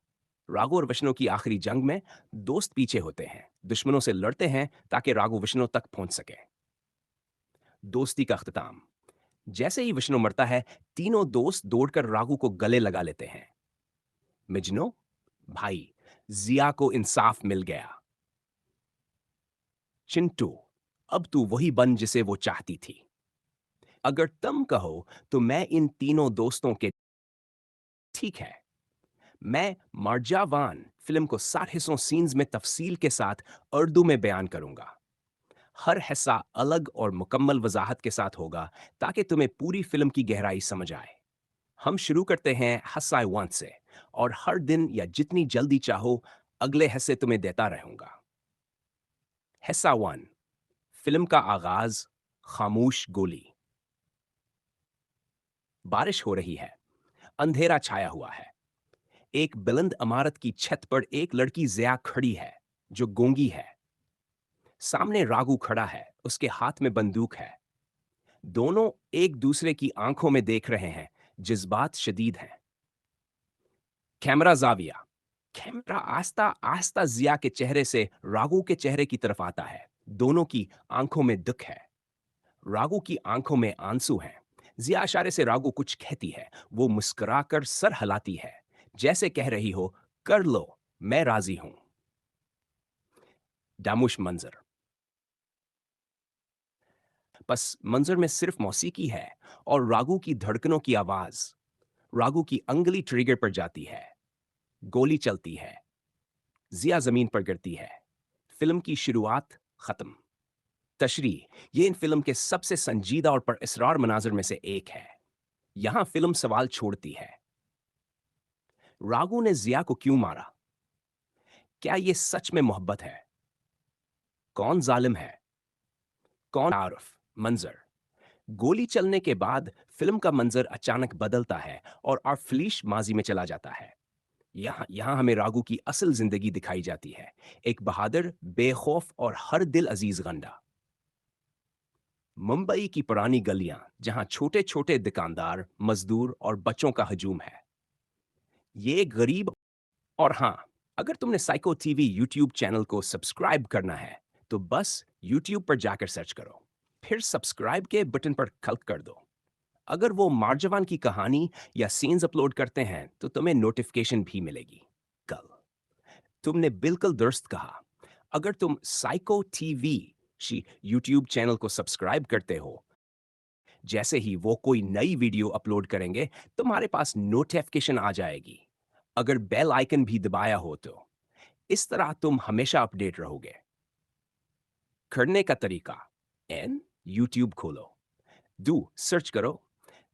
Speaker 2: राघव और वशनों की आखिरी जंग में दोस्त पीछे होते हैं, दुश्मनों से लड़ते हैं ताकि राघव वशनों तक पहुंच सके। दोस्ती का अख्ताम। जैसे ही विष्णु मरता है, तीनों दोस्त दौड़कर राघु को गले लगा लेते हैं। मिजनो, भाई, जिया को इंसाफ मिल गया। चिंटू, अब तू वही बन जिसे वो चाहती थी। अगर तुम कहो तो मैं इन तीनों दोस्तों के। ठीक है, मैं मार्जावान फिल्म को 60 हिस्सों सीन्स में तफसील के साथ उर्दू में बयान करूंगा। हर हिस्सा अलग और मुकम्मल वजाहत के साथ होगा ताकि तुम्हें पूरी फिल्म की गहराई समझ आए। हम शुरू करते हैं हिस्सा 1 से और हर दिन या जितनी जल्दी चाहो अगले हिस्से तुम्हें देता रहूंगा। हिस्सा 1। फिल्म का आगाज। खामोश गोली। बारिश हो रही है। अंधेरा छाया हुआ है। एक बुलंद इमारत की छत पर एक लड़की जिया खड़ी है जो गूंगी है। सामने रागू खड़ा है, उसके हाथ में बंदूक है। दोनों एक दूसरे की आंखों में देख रहे हैं। जज्बात शदीद हैं। कैमरा जाविया। कैमरा आस्ता आस्ता जिया के चेहरे से रागू के चेहरे की तरफ आता है। दोनों की आंखों में दुख है। रागू की आंखों में आंसू हैं। जिया इशारे से रागू कुछ कहती है। वो मुस्कुराकर सर हिलाती है, जैसे कह रही हो, कर लो, मैं राजी हूं। डामुश मंजर। बस मंजर में सिर्फ मौसीकी है और रागू की धड़कनों की आवाज। रागू की अंगुली ट्रिगर पर जाती है। गोली चलती है। जिया जमीन पर गिरती है। फिल्म की शुरुआत खत्म। तशरीह, ये इन फिल्म के सबसे संजीदा और पुरअसरार मनाजिर में से एक है। यहां फिल्म सवाल छोड़ती है, रागू ने जिया को क्यों मारा? क्या ये सच में मोहब्बत है? कौन जालिम है? कौन आरफ मंजर। गोली चलने के बाद फिल्म का मंजर अचानक बदलता है और आर्फलीश माजी में चला जाता है। यहाँ यहाँ हमें रागू की असल जिंदगी दिखाई जाती है, एक बहादुर, बेखौफ और हर दिल अजीज गंडा। मुंबई की पुरानी गलियां जहां छोटे छोटे दुकानदार, मजदूर और बच्चों का हजूम है। ये गरीब। और हाँ, अगर तुमने साइको टीवी यूट्यूब चैनल को सब्सक्राइब करना है तो बस यूट्यूब पर जाकर सर्च करो, फिर सब्सक्राइब के बटन पर क्लिक कर दो। अगर वो मार्जवान की कहानी या सीन्स अपलोड करते हैं तो तुम्हें नोटिफिकेशन भी मिलेगी। कल तुमने बिल्कुल दुरुस्त कहा। अगर तुम psycho TV she YouTube channel को सब्सक्राइब करते हो, जैसे ही वो कोई नई वीडियो अपलोड करेंगे तुम्हारे पास नोटिफिकेशन आ जाएगी। अगर बेल आइकन भी दबाया हो तो इस तरह तुम हमेशा अपडेट रहोगे। करने का तरीका। एन यूट्यूब खोलो, डू सर्च करो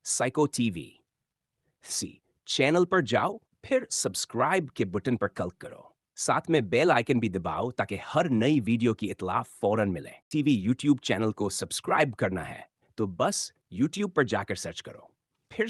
Speaker 2: साइको टीवी सी, चैनल पर जाओ, फिर सब्सक्राइब के बटन पर क्लिक करो। साथ में बेल आइकन भी दबाओ ताकि हर नई वीडियो की इतला फौरन मिले। टीवी यूट्यूब चैनल को सब्सक्राइब करना है तो बस यूट्यूब पर जाकर सर्च करो, फिर